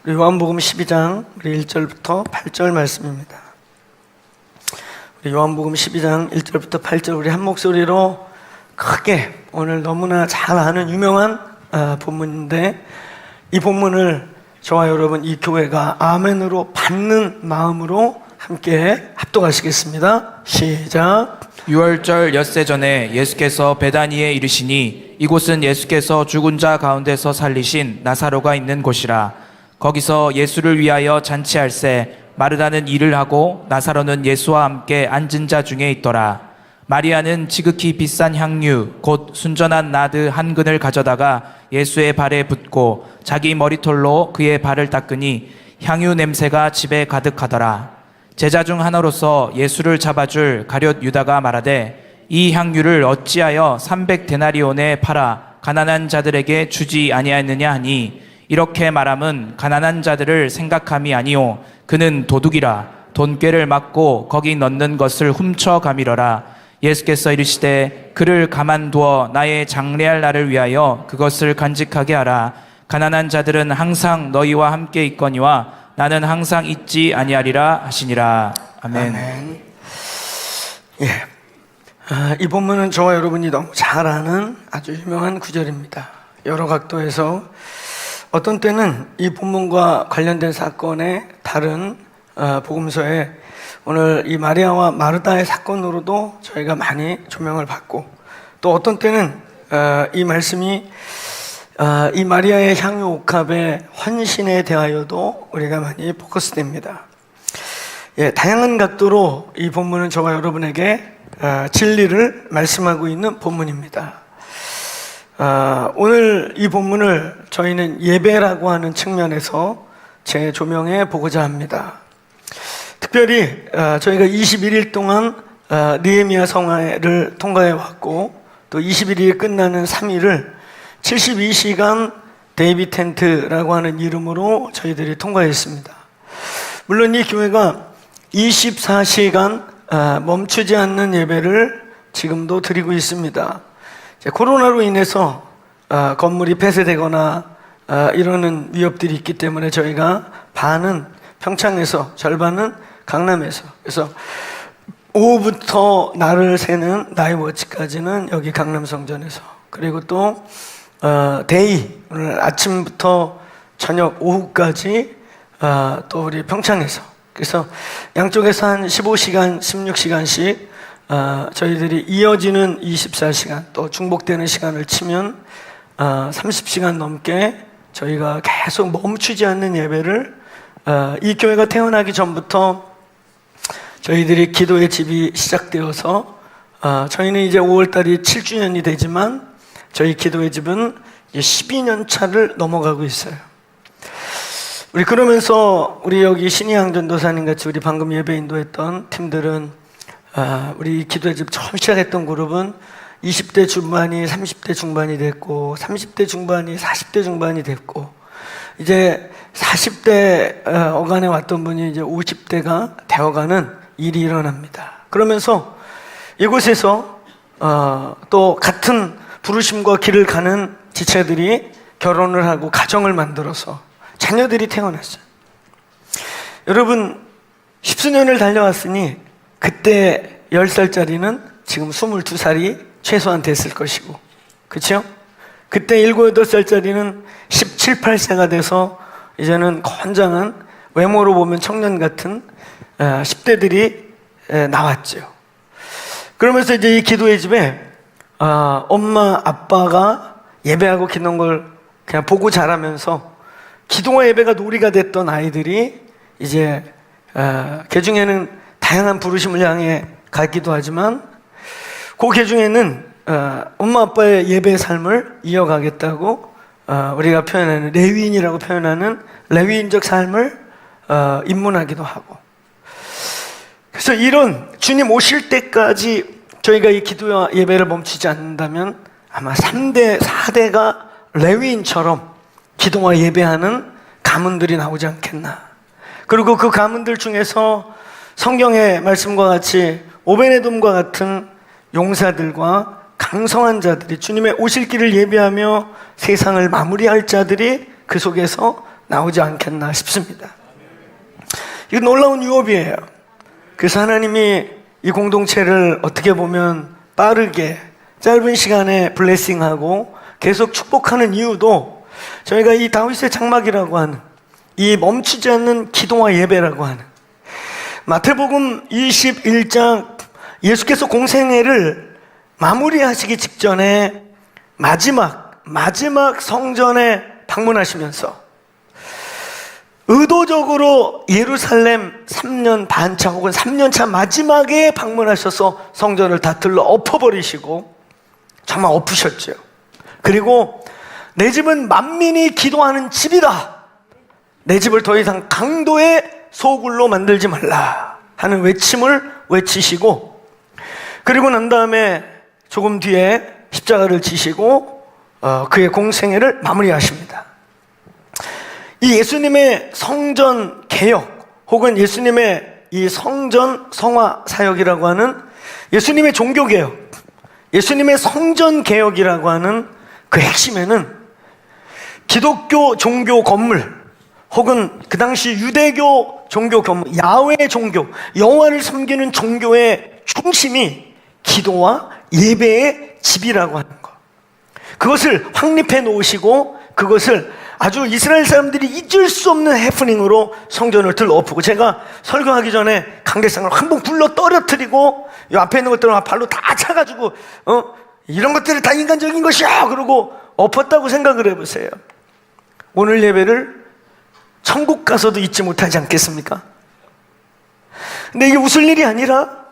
우리 요한복음 12장 우리 1절부터 8절 말씀입니다. 우리 요한복음 12장 1절부터 8절 우리 한 목소리로 크게 오늘 너무나 잘 아는 유명한 본문인데, 이 본문을 저와 여러분 이 교회가 아멘으로 받는 마음으로 함께 합독하시겠습니다. 시작. 유월절 엿새 전에 예수께서 베다니에 이르시니 이곳은 예수께서 죽은 자 가운데서 살리신 나사로가 있는 곳이라. 거기서 예수를 위하여 잔치할새 마르다는 일을 하고 나사로는 예수와 함께 앉은 자 중에 있더라. 마리아는 지극히 비싼 향유 곧 순전한 나드 한 근을 가져다가 예수의 발에 붓고 자기 머리털로 그의 발을 닦으니 향유 냄새가 집에 가득하더라. 제자 중 하나로서 예수를 잡아줄 가룟 유다가 말하되 이 향유를 어찌하여 300데나리온에 팔아 가난한 자들에게 주지 아니하였느냐 하니, 이렇게 말함은 가난한 자들을 생각함이 아니오 그는 도둑이라 돈꾀를 맞고 거기 넣는 것을 훔쳐 가미러라. 예수께서 이르시되 그를 가만두어 나의 장래할 날을 위하여 그것을 간직하게 하라. 가난한 자들은 항상 너희와 함께 있거니와 나는 항상 있지 아니하리라 하시니라. 아멘. 아멘. 이 본문은 저와 여러분이 너무 잘 아는 아주 유명한 구절입니다. 여러 각도에서 어떤 때는 이 본문과 관련된 사건의 다른 복음서에 오늘 이 마리아와 마르다의 사건으로도 저희가 많이 조명을 받고, 또 어떤 때는 이 말씀이 이 마리아의 향유 옥합의 헌신에 대하여도 우리가 많이 포커스됩니다. 다양한 각도로 이 본문은 저와 여러분에게 진리를 말씀하고 있는 본문입니다. 오늘 이 본문을 저희는 예배라고 하는 측면에서 재조명해 보고자 합니다. 특별히 저희가 21일 동안 느헤미야 성화를 통과해 왔고, 또 21일이 끝나는 3일을 72시간 데이비 텐트라고 하는 이름으로 저희들이 통과했습니다. 물론 이 교회가 24시간 멈추지 않는 예배를 지금도 드리고 있습니다. 코로나로 인해서 건물이 폐쇄되거나 이러는 위협들이 있기 때문에 저희가 반은 평창에서, 절반은 강남에서, 그래서 오후부터 날을 새는 나이워치까지는 여기 강남성전에서, 그리고 또 데이, 오늘 아침부터 저녁 오후까지 또 우리 평창에서, 그래서 양쪽에서 한 15시간, 16시간씩 저희들이 이어지는 24시간, 또 중복되는 시간을 치면 30시간 넘게 저희가 계속 멈추지 않는 예배를, 이 교회가 태어나기 전부터 저희들이 기도의 집이 시작되어서 저희는 이제 5월달이 7주년이 되지만 저희 기도의 집은 12년 차를 넘어가고 있어요. 우리 그러면서 우리 여기 신희양 전도사님 같이 우리 방금 예배 인도했던 팀들은 우리 기도의 집 처음 시작했던 그룹은 20대 중반이 30대 중반이 됐고, 30대 중반이 40대 중반이 됐고, 이제 40대 어간에 왔던 분이 이제 50대가 되어가는 일이 일어납니다. 그러면서 이곳에서 또 같은 부르심과 길을 가는 지체들이 결혼을 하고 가정을 만들어서 자녀들이 태어났어요. 여러분, 10수년을 달려왔으니 그때 10살짜리는 지금 22살이 최소한 됐을 것이고, 그렇죠? 그때 7, 8살짜리는 17, 18세가 돼서 이제는 건장한, 외모로 보면 청년 같은 10대들이 나왔죠. 그러면서 이제 이 기도의 집에 엄마, 아빠가 예배하고 기도한 걸 그냥 보고 자라면서 기도와 예배가 놀이가 됐던 아이들이 이제 그 중에는 다양한 부르심을 향해 가기도 하지만, 그 중에는 엄마 아빠의 예배의 삶을 이어가겠다고 우리가 표현하는 레위인이라고 표현하는 레위인적 삶을 입문하기도 하고, 그래서 이런 주님 오실 때까지 저희가 이 기도와 예배를 멈추지 않는다면 아마 3대, 4대가 레위인처럼 기도와 예배하는 가문들이 나오지 않겠나. 그리고 그 가문들 중에서 성경의 말씀과 같이 오베네돔과 같은 용사들과 강성한 자들이, 주님의 오실 길을 예배하며 세상을 마무리할 자들이 그 속에서 나오지 않겠나 싶습니다. 이거 놀라운 유업이에요. 그래서 하나님이 이 공동체를 어떻게 보면 빠르게 짧은 시간에 블레싱하고 계속 축복하는 이유도 저희가 이 다윗의 장막이라고 하는 이 멈추지 않는 기도와 예배라고 하는 마태복음 21장 예수께서 공생애를 마무리하시기 직전에 마지막 성전에 방문하시면서 의도적으로 예루살렘 3년 반차 혹은 3년차 마지막에 방문하셔서 성전을 다 들러 엎어버리시고 정말 엎으셨죠. 그리고 내 집은 만민이 기도하는 집이다. 내 집을 더 이상 강도의 소굴로 만들지 말라 하는 외침을 외치시고, 그리고 난 다음에 조금 뒤에 십자가를 지시고 그의 공생애를 마무리하십니다. 이 예수님의 성전 개혁 혹은 예수님의 이 성전 성화 사역이라고 하는 예수님의 종교 개혁, 예수님의 성전 개혁이라고 하는 그 핵심에는 기독교 종교 건물 혹은 그 당시 유대교 종교 건물, 야훼 종교, 여호와를 섬기는 종교의 중심이 기도와 예배의 집이라고 하는 것, 그것을 확립해 놓으시고 그것을 아주 이스라엘 사람들이 잊을 수 없는 해프닝으로 성전을 들엎고, 제가 설교하기 전에 강대상을 한 번 굴러 떨어뜨리고 이 앞에 있는 것들을 발로 다 차가지고 이런 것들이 다 인간적인 것이야 그러고 엎었다고 생각을 해보세요. 오늘 예배를 천국 가서도 잊지 못하지 않겠습니까? 근데 이게 웃을 일이 아니라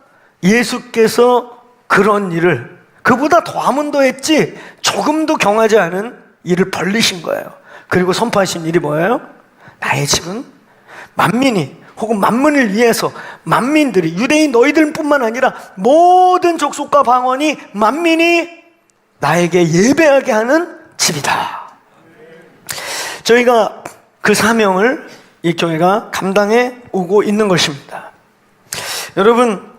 예수께서 그런 일을 그보다 더하면 더했지 조금도 경하지 않은 일을 벌리신 거예요. 그리고 선포하신 일이 뭐예요? 나의 집은 만민이 혹은 만민을 위해서, 만민들이, 유대인 너희들뿐만 아니라 모든 족속과 방언이 만민이 나에게 예배하게 하는 집이다. 저희가 그 사명을 이 교회가 감당해 오고 있는 것입니다. 여러분,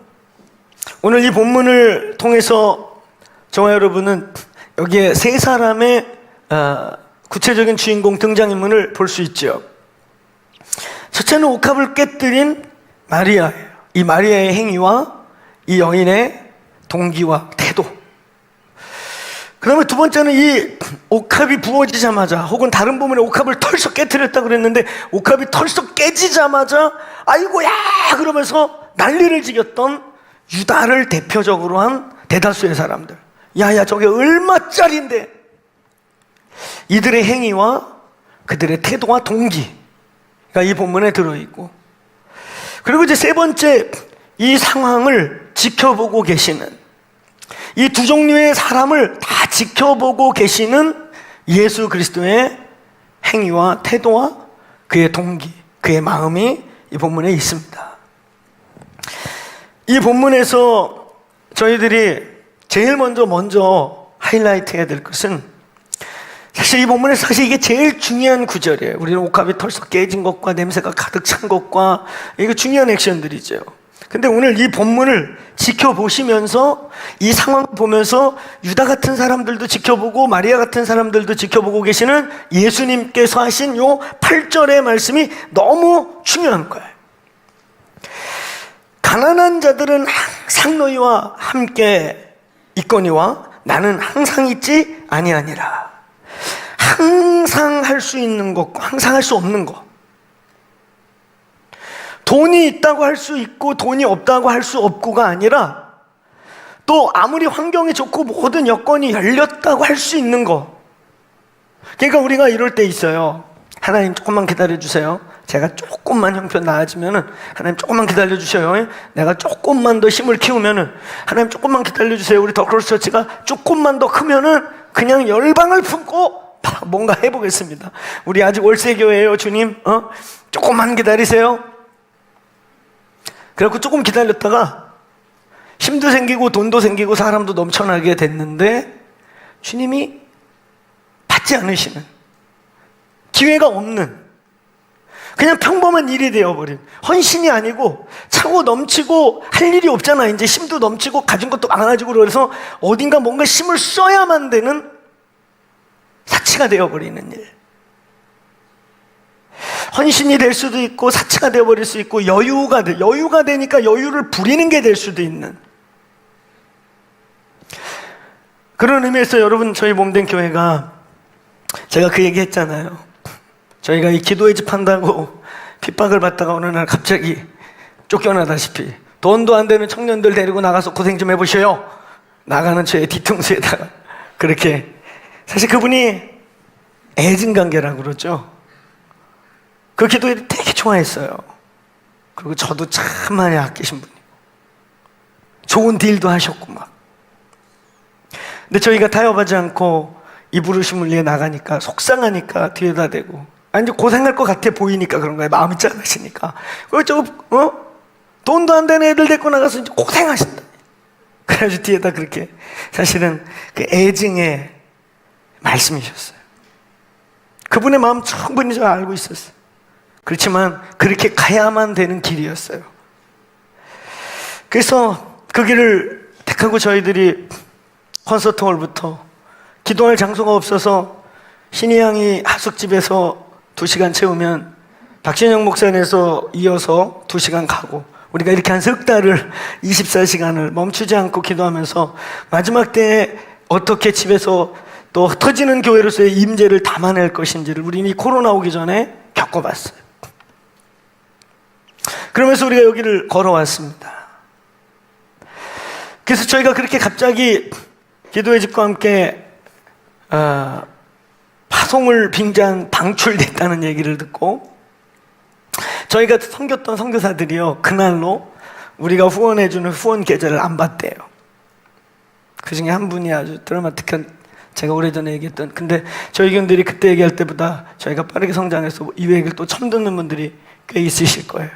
오늘 이 본문을 통해서 저와 여러분은 여기에 세 사람의 구체적인 주인공 등장인물을 볼 수 있죠. 첫째는 옥합을 깨뜨린 마리아예요. 이 마리아의 행위와 이 여인의 동기와 태도. 그 다음에 두 번째는 이 옥합이 부어지자마자 혹은 다른 부분에 옥합을 털썩 깨뜨렸다고 그랬는데 옥합이 털썩 깨지자마자 아이고야 그러면서 난리를 지겼던 유다를 대표적으로 한 대다수의 사람들, 야야 저게 얼마짜린데, 이들의 행위와 그들의 태도와 동기가 이 본문에 들어있고, 그리고 이제 세 번째, 이 상황을 지켜보고 계시는, 이 두 종류의 사람을 다 지켜보고 계시는 예수 그리스도의 행위와 태도와 그의 동기, 그의 마음이 이 본문에 있습니다. 이 본문에서 저희들이 제일 먼저 하이라이트 해야 될 것은, 사실 이 본문에서 사실 이게 제일 중요한 구절이에요. 우리는 옥합이 털썩 깨진 것과 냄새가 가득 찬 것과 이게 중요한 액션들이죠. 근데 오늘 이 본문을 지켜보시면서 이 상황을 보면서 유다 같은 사람들도 지켜보고 마리아 같은 사람들도 지켜보고 계시는 예수님께서 하신 요 8절의 말씀이 너무 중요한 거예요. 가난한 자들은 항상 너희와 함께 있거니와 나는 항상 있지 아니하니라. 항상 할 수 있는 것과 항상 할 수 없는 것, 돈이 있다고 할 수 있고 돈이 없다고 할 수 없고가 아니라 또 아무리 환경이 좋고 모든 여건이 열렸다고 할 수 있는 것. 그러니까 우리가 이럴 때 있어요. 하나님 조금만 기다려주세요. 제가 조금만 형편 나아지면은 하나님 조금만 기다려주셔요. 내가 조금만 더 힘을 키우면은 하나님 조금만 기다려주세요. 우리 더크로스처치가 조금만 더 크면은 그냥 열방을 품고 뭔가 해보겠습니다. 우리 아직 월세교회예요 주님. 조금만 기다리세요. 그래갖고 조금 기다렸다가 힘도 생기고 돈도 생기고 사람도 넘쳐나게 됐는데 주님이 받지 않으시는, 기회가 없는, 그냥 평범한 일이 되어버린, 헌신이 아니고 차고 넘치고 할 일이 없잖아. 이제 힘도 넘치고 가진 것도 많아지고 그래서 어딘가 뭔가 힘을 써야만 되는 사치가 되어버리는 일. 헌신이 될 수도 있고 사치가 되어버릴 수 있고 여유가 되니까 여유를 부리는 게 될 수도 있는 그런 의미에서 여러분 저희 몸된 교회가 제가 그 얘기 했잖아요. 저희가 이 기도의 집 한다고 핍박을 받다가 어느 날 갑자기 쫓겨나다시피 돈도 안 되는 청년들 데리고 나가서 고생 좀 해보셔요. 나가는 저의 뒤통수에다가 그렇게 사실 그분이 애증관계라고 그러죠. 그 기도에 되게 좋아했어요. 그리고 저도 참 많이 아끼신 분이고 좋은 딜도 하셨고 막. 근데 저희가 타협하지 않고 이 부르심을 위해 나가니까 속상하니까 뒤에다 대고 이제 고생할 것 같아 보이니까 그런 거예요. 마음이 짠하시니까. 돈도 안 되는 애들 데리고 나가서 이제 고생하신다. 그래가지고 뒤에다 그렇게 사실은 그 애증의 말씀이셨어요. 그분의 마음 충분히 저 알고 있었어요. 그렇지만 그렇게 가야만 되는 길이었어요. 그래서 그 길을 택하고 저희들이 콘서트홀부터 기도할 장소가 없어서 신이양이 하숙집에서 2시간 채우면 박신영 목사님에서 이어서 2시간 가고 우리가 이렇게 한 석 달을 24시간을 멈추지 않고 기도하면서 마지막 때에 어떻게 집에서 또 흩어지는 교회로서의 임재를 담아낼 것인지를 우리는 이 코로나 오기 전에 겪어봤어요. 그러면서 우리가 여기를 걸어왔습니다. 그래서 저희가 그렇게 갑자기 기도의 집과 함께 파송을 빙자한 방출됐다는 얘기를 듣고 저희가 섬겼던 선교사들이요 그날로 우리가 후원해주는 후원 계좌를 안 받대요. 그 중에 한 분이 아주 드라마틱한 제가 오래전에 얘기했던 근데 저희 교인들이 그때 얘기할 때보다 저희가 빠르게 성장해서 이 얘기를 또 처음 듣는 분들이 꽤 있으실 거예요.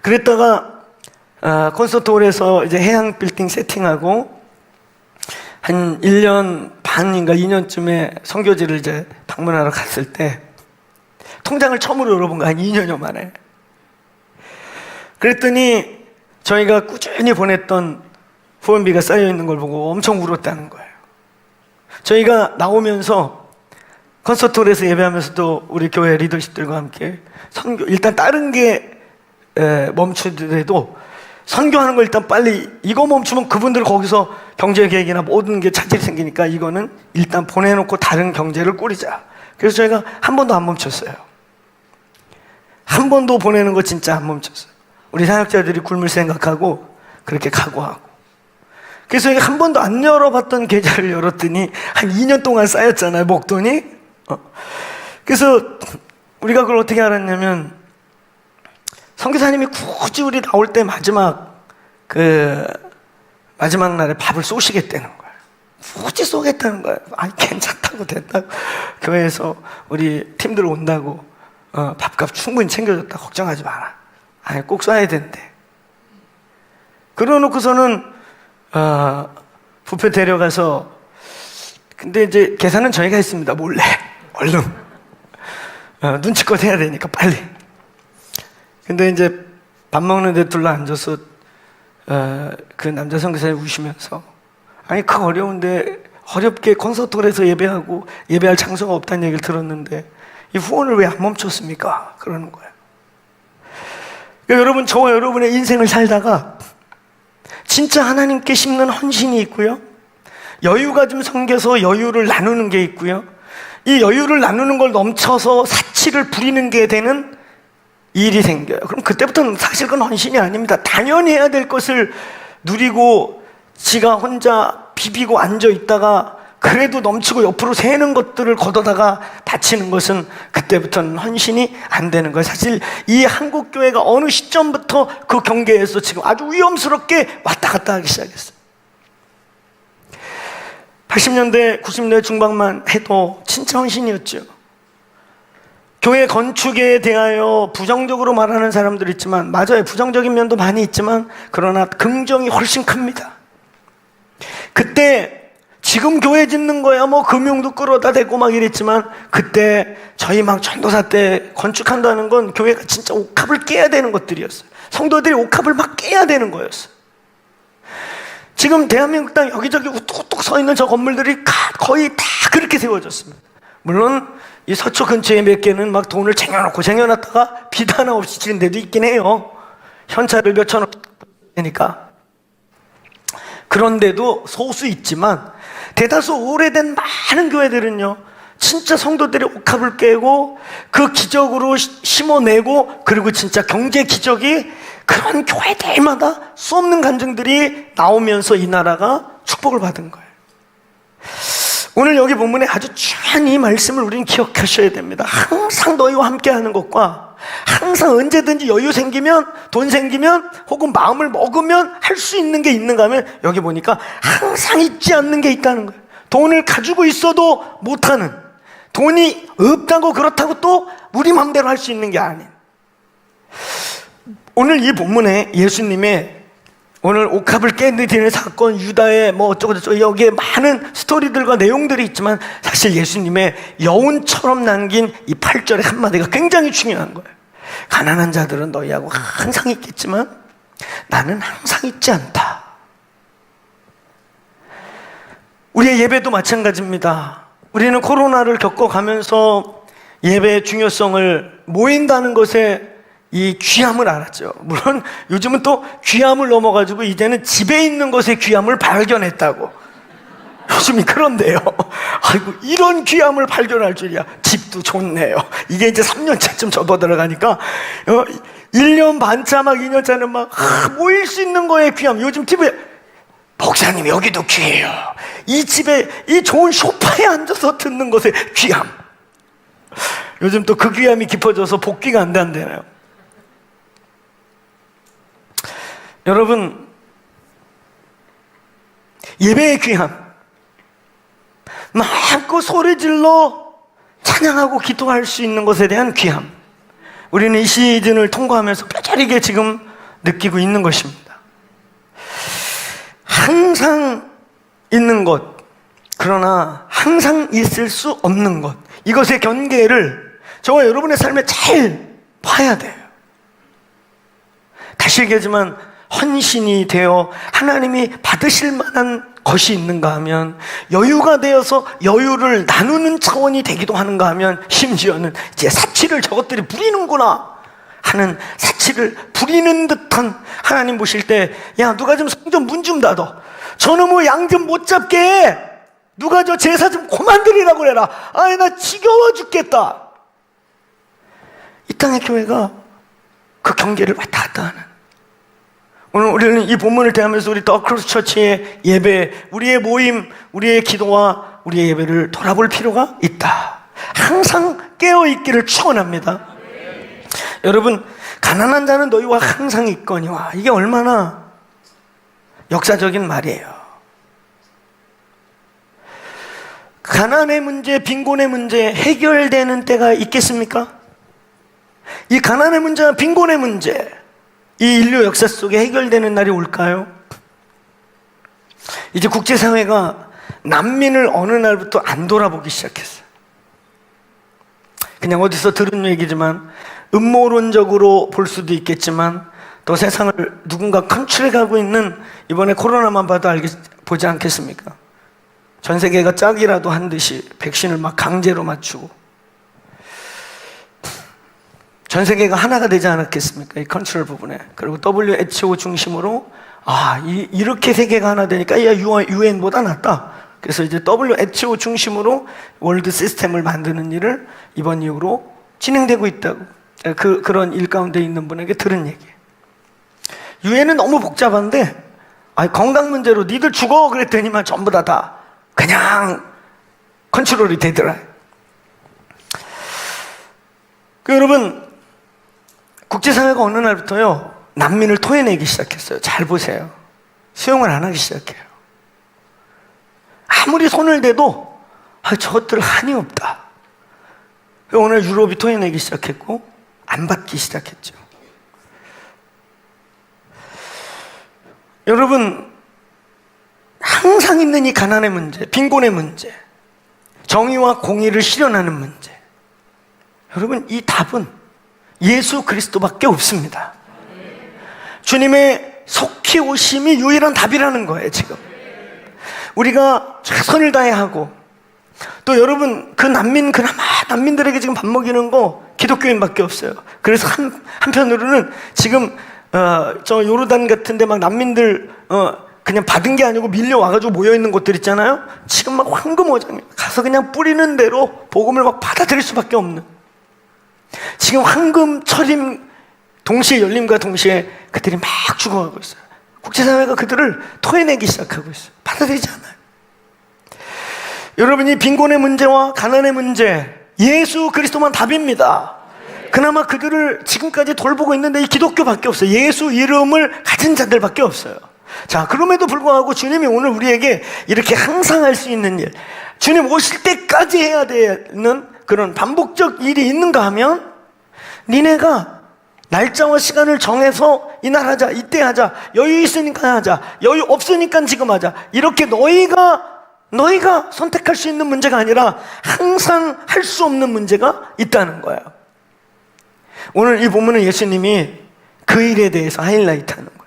그랬다가 콘서트홀에서 이제 해양 빌딩 세팅하고 한 1년 반인가 2년쯤에 선교지를 이제 방문하러 갔을 때 통장을 처음으로 열어본 거 한 2년여 만에. 그랬더니 저희가 꾸준히 보냈던 후원비가 쌓여 있는 걸 보고 엄청 울었다는 거예요. 저희가 나오면서 콘서트홀에서 예배하면서도 우리 교회 리더십들과 함께 선교 일단 다른 게 멈추더라도 선교하는 걸 일단 빨리 이거 멈추면 그분들 거기서 경제 계획이나 모든 게 차질이 생기니까 이거는 일단 보내놓고 다른 경제를 꾸리자. 그래서 저희가 한 번도 안 멈췄어요. 한 번도 보내는 거 진짜 안 멈췄어요. 우리 사역자들이 굶을 생각하고 그렇게 각오하고. 그래서 저희가 한 번도 안 열어봤던 계좌를 열었더니 한 2년 동안 쌓였잖아요, 목돈이. 그래서 우리가 그걸 어떻게 알았냐면 선교사님이 굳이 우리 나올 때 마지막 날에 밥을 쏘시겠다는 거예요. 굳이 쏘겠다는 거예요. 아니 괜찮다고 됐다고 교회에서 우리 팀들 온다고 밥값 충분히 챙겨줬다 걱정하지 마라. 아니 꼭 쏴야 된대. 그러놓고서는 부페 데려가서 근데 이제 계산은 저희가 했습니다. 몰래 얼른 눈치껏 해야 되니까 빨리. 근데 이제 밥 먹는데 둘러 앉아서 그 남자 선교사님 우시면서 아니 그 어려운데 어렵게 콘서트홀에서 예배하고 예배할 장소가 없다는 얘기를 들었는데 이 후원을 왜 안 멈췄습니까? 그러는 거예요. 그러니까 여러분 저와 여러분의 인생을 살다가 진짜 하나님께 심는 헌신이 있고요 여유가 좀 생겨서 여유를 나누는 게 있고요 이 여유를 나누는 걸 넘쳐서 사치를 부리는 게 되는 일이 생겨요. 그럼 그때부터는 사실 그건 헌신이 아닙니다. 당연히 해야 될 것을 누리고 지가 혼자 비비고 앉아 있다가 그래도 넘치고 옆으로 새는 것들을 걷어다가 바치는 것은 그때부터는 헌신이 안 되는 거예요. 사실 이 한국교회가 어느 시점부터 그 경계에서 지금 아주 위험스럽게 왔다 갔다 하기 시작했어요. 80년대 90년대 중반만 해도 진짜 헌신이었죠. 교회 건축에 대하여 부정적으로 말하는 사람들 있지만 맞아요. 부정적인 면도 많이 있지만 그러나 긍정이 훨씬 큽니다. 그때 지금 교회 짓는 거야 뭐 금융도 끌어다 대고 막 이랬지만 그때 저희 막 전도사 때 건축한다는 건 교회가 진짜 옥합을 깨야 되는 것들이었어요. 성도들이 옥합을 막 깨야 되는 거였어요. 지금 대한민국 땅 여기저기 우뚝우뚝 서 있는 저 건물들이 거의 다 그렇게 세워졌습니다. 물론 이 서초 근처에 몇 개는 막 돈을 쟁여놨다가 빚 하나 없이 지는 데도 있긴 해요. 현찰을 몇 천원 되니까. 그런데도 소수 있지만 대다수 오래된 많은 교회들은요, 진짜 성도들이 옥합을 깨고 그 기적으로 심어내고, 그리고 진짜 경제 기적이 그런 교회들마다 수 없는 간증들이 나오면서 이 나라가 축복을 받은 거예요. 오늘 여기 본문에 아주 중요한 이 말씀을 우리는 기억하셔야 됩니다. 항상 너희와 함께하는 것과, 항상 언제든지 여유 생기면, 돈 생기면, 혹은 마음을 먹으면 할 수 있는 게 있는가 하면, 여기 보니까 항상 있지 않는 게 있다는 거예요. 돈을 가지고 있어도 못하는, 돈이 없다고 그렇다고 또 우리 마음대로 할 수 있는 게 아닌, 오늘 이 본문에 예수님의 오늘 옥합을 깨뜨리는 사건, 유다의 뭐 어쩌고저쩌고, 여기에 많은 스토리들과 내용들이 있지만 사실 예수님의 여운처럼 남긴 이 8절의 한마디가 굉장히 중요한 거예요. 가난한 자들은 너희하고 항상 있겠지만 나는 항상 있지 않다. 우리의 예배도 마찬가지입니다. 우리는 코로나를 겪어가면서 예배의 중요성을, 모인다는 것에 이 귀함을 알았죠. 물론 요즘은 또 귀함을 넘어가지고 이제는 집에 있는 것의 귀함을 발견했다고. 요즘이 그런데요. 아이고, 이런 귀함을 발견할 줄이야. 집도 좋네요. 이게 이제 3년차쯤 접어들어가니까 1년 반차 막 2년차는 막 모일 수 있는 거에 귀함. 요즘 TV에 목사님 여기도 귀해요. 이 집에 이 좋은 소파에 앉아서 듣는 것에 귀함. 요즘 또 그 귀함이 깊어져서 복귀가 안 된대요. 여러분, 예배의 귀함, 마음껏 소리질러 찬양하고 기도할 수 있는 것에 대한 귀함, 우리는 이 시즌을 통과하면서 뼈저리게 지금 느끼고 있는 것입니다. 항상 있는 것, 그러나 항상 있을 수 없는 것, 이것의 경계를 저와 여러분의 삶에 잘 봐야 돼요. 다시 얘기하지만 헌신이 되어 하나님이 받으실 만한 것이 있는가 하면, 여유가 되어서 여유를 나누는 차원이 되기도 하는가 하면, 심지어는 이제 사치를 저것들이 부리는구나 하는, 사치를 부리는 듯한, 하나님 보실 때 야 누가 좀 성전 문 좀 닫어, 저놈의 양 좀 못 잡게 해, 누가 저 제사 좀 그만드리라고 그래라, 아이 나 지겨워 죽겠다. 이 땅의 교회가 그 경계를 왔다 갔다 하는, 오늘 우리는 이 본문을 대하면서 우리 더 크로스 처치의 예배, 우리의 모임, 우리의 기도와 우리의 예배를 돌아볼 필요가 있다. 항상 깨어있기를 축원합니다. 여러분, 가난한 자는 너희와 항상 있거니와, 이게 얼마나 역사적인 말이에요. 가난의 문제, 빈곤의 문제 해결되는 때가 있겠습니까? 이 가난의 문제와 빈곤의 문제, 이 인류 역사 속에 해결되는 날이 올까요? 이제 국제사회가 난민을 어느 날부터 안 돌아보기 시작했어요. 그냥 어디서 들은 얘기지만, 음모론적으로 볼 수도 있겠지만, 또 세상을 누군가 컨트롤하고 있는, 이번에 코로나만 봐도 보지 않겠습니까? 전 세계가 짝이라도 한 듯이 백신을 막 강제로 맞추고 전 세계가 하나가 되지 않았겠습니까? 이 컨트롤 부분에. 그리고 WHO 중심으로 이렇게 세계가 하나 되니까 야 UN보다 낫다. 그래서 이제 WHO 중심으로 월드 시스템을 만드는 일을 이번 이후로 진행되고 있다고. 그런 일 가운데 있는 분에게 들은 얘기. UN은 너무 복잡한데 건강 문제로 니들 죽어 그랬더니만 전부 다 그냥 컨트롤이 되더라. 여러분, 국제사회가 어느 날부터요 난민을 토해내기 시작했어요. 잘 보세요. 수용을 안 하기 시작해요. 아무리 손을 대도 저것들 한이 없다. 오늘 유럽이 토해내기 시작했고 안 받기 시작했죠. 여러분, 항상 있는 이 가난의 문제, 빈곤의 문제, 정의와 공의를 실현하는 문제, 여러분, 이 답은 예수 그리스도밖에 없습니다. 주님의 속히 오심이 유일한 답이라는 거예요. 지금 우리가 최선을 다해 하고 또 여러분, 그나마 난민들에게 지금 밥 먹이는 거 기독교인밖에 없어요. 그래서 한편으로는 지금 저 요르단 같은데 막 난민들 그냥 받은 게 아니고 밀려와가지고 모여있는 곳들 있잖아요. 지금 막 황금어장에 가서 그냥 뿌리는 대로 복음을 막 받아들일 수밖에 없는, 지금 황금철임 동시에 열림과 동시에 그들이 막 죽어가고 있어요. 국제사회가 그들을 토해내기 시작하고 있어요. 받아들이지 않아요. 여러분이 빈곤의 문제와 가난의 문제, 예수 그리스도만 답입니다. 그나마 그들을 지금까지 돌보고 있는데 이 기독교밖에 없어요. 예수 이름을 가진 자들밖에 없어요. 자, 그럼에도 불구하고 주님이 오늘 우리에게 이렇게 항상 할 수 있는 일, 주님 오실 때까지 해야 되는 그런 반복적 일이 있는가 하면, 니네가 날짜와 시간을 정해서 이날 하자, 이때 하자, 여유 있으니까 하자, 여유 없으니까 지금 하자, 이렇게 너희가 선택할 수 있는 문제가 아니라 항상 할 수 없는 문제가 있다는 거예요. 오늘 이 본문은 예수님이 그 일에 대해서 하이라이트 하는 거예요.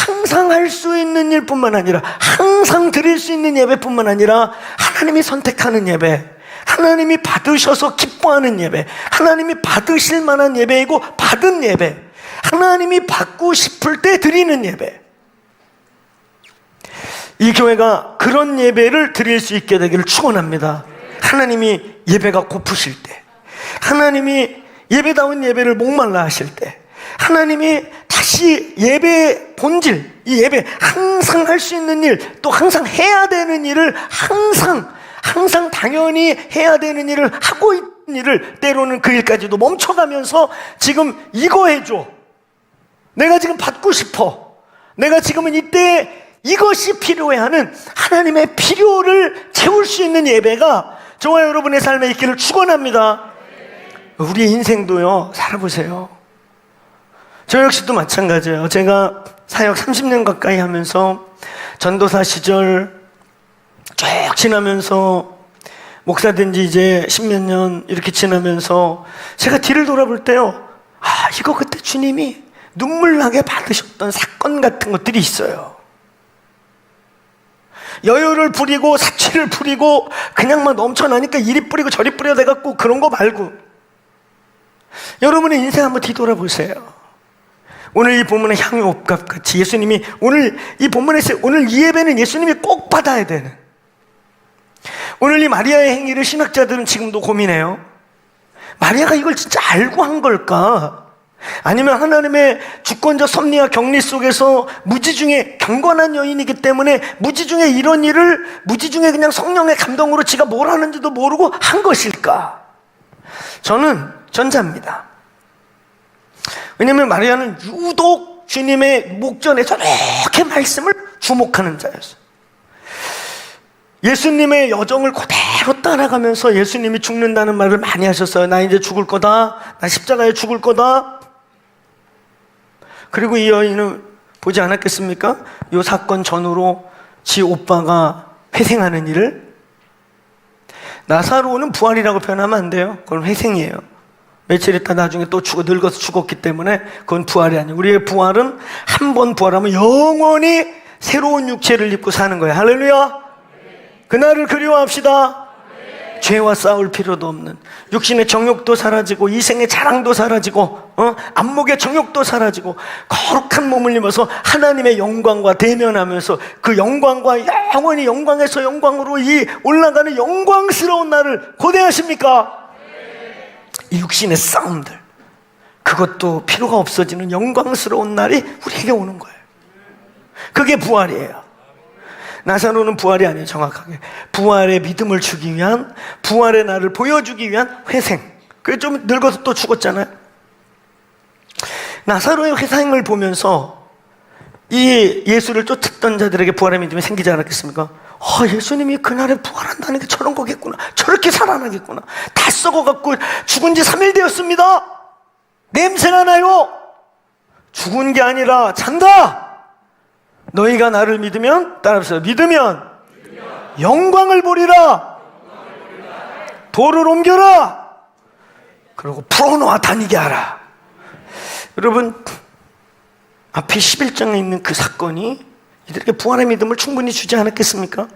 항상 할 수 있는 일뿐만 아니라, 항상 드릴 수 있는 예배뿐만 아니라, 하나님이 선택하는 예배, 하나님이 받으셔서 기뻐하는 예배, 하나님이 받으실 만한 예배이고 받은 예배, 하나님이 받고 싶을 때 드리는 예배, 이 교회가 그런 예배를 드릴 수 있게 되기를 축원합니다. 하나님이 예배가 고프실 때, 하나님이 예배다운 예배를 목말라 하실 때, 하나님이 다시 예배의 본질, 이 예배, 항상 할 수 있는 일, 또 항상 해야 되는 일을 항상 당연히 해야 되는 일을 하고 있는 일을, 때로는 그 일까지도 멈춰가면서 지금 이거 해줘, 내가 지금 받고 싶어, 내가 지금은 이때 이것이 필요해 하는 하나님의 필요를 채울 수 있는 예배가 저와 여러분의 삶에 있기를 축원합니다. 우리의 인생도요, 살아보세요. 저 역시도 마찬가지예요. 제가 사역 30년 가까이 하면서 전도사 시절 쭉 지나면서 목사된 지 이제 10몇 년 이렇게 지나면서 제가 뒤를 돌아볼 때요, 이거 그때 주님이 눈물 나게 받으셨던 사건 같은 것들이 있어요. 여유를 부리고 사치를 부리고 그냥 막 넘쳐나니까 이리 뿌리고 저리 뿌려 돼갖고 그런 거 말고, 여러분의 인생 한번 뒤돌아보세요. 오늘 이 본문의 향유옥합같이 예수님이 오늘 이 본문에서, 오늘 이 예배는 예수님이 꼭 받아야 되는, 오늘 이 마리아의 행위를 신학자들은 지금도 고민해요. 마리아가 이걸 진짜 알고 한 걸까? 아니면 하나님의 주권적 섭리와 격리 속에서 무지중에 경건한 여인이기 때문에 무지중에 이런 일을 무지중에 그냥 성령의 감동으로 지가 뭘 하는지도 모르고 한 것일까? 저는 전자입니다. 왜냐하면 마리아는 유독 주님의 목전에 저렇게 말씀을 주목하는 자였어요. 예수님의 여정을 그대로 따라가면서 예수님이 죽는다는 말을 많이 하셨어요. 나 이제 죽을 거다, 나 십자가에 죽을 거다. 그리고 이 여인은 보지 않았겠습니까? 이 사건 전후로 지 오빠가 회생하는 일을, 나사로는 부활이라고 표현하면 안 돼요. 그건 회생이에요. 며칠 있다 나중에 또 늙어서 죽었기 때문에 그건 부활이 아니에요. 우리의 부활은 한 번 부활하면 영원히 새로운 육체를 입고 사는 거예요. 할렐루야. 그날을 그리워합시다. 죄와 싸울 필요도 없는, 육신의 정욕도 사라지고 이생의 자랑도 사라지고 안목의 정욕도 사라지고 거룩한 몸을 입어서 하나님의 영광과 대면하면서 그 영광과 영원히 영광에서 영광으로 이 올라가는 영광스러운 날을 고대하십니까? 이 육신의 싸움들, 그것도 필요가 없어지는 영광스러운 날이 우리에게 오는 거예요. 그게 부활이에요. 나사로는 부활이 아니에요. 정확하게 부활의 믿음을 주기 위한, 부활의 날을 보여주기 위한 회생. 그게 좀 늙어서 또 죽었잖아요. 나사로의 회생을 보면서 이 예수를 쫓았던 자들에게 부활의 믿음이 생기지 않았겠습니까? 예수님이 그날에 부활한다는 게 저런 거겠구나, 저렇게 살아나겠구나. 다 썩어갖고 죽은 지 3일 되었습니다. 냄새가 나요. 죽은 게 아니라 잔다. 너희가 나를 믿으면, 따라하세요, 믿으면 영광을 보리라. 돌을 옮겨라. 그리고 풀어놓아 다니게 하라. 여러분, 앞에 11장에 있는 그 사건이 이들에게 부활의 믿음을 충분히 주지 않았겠습니까?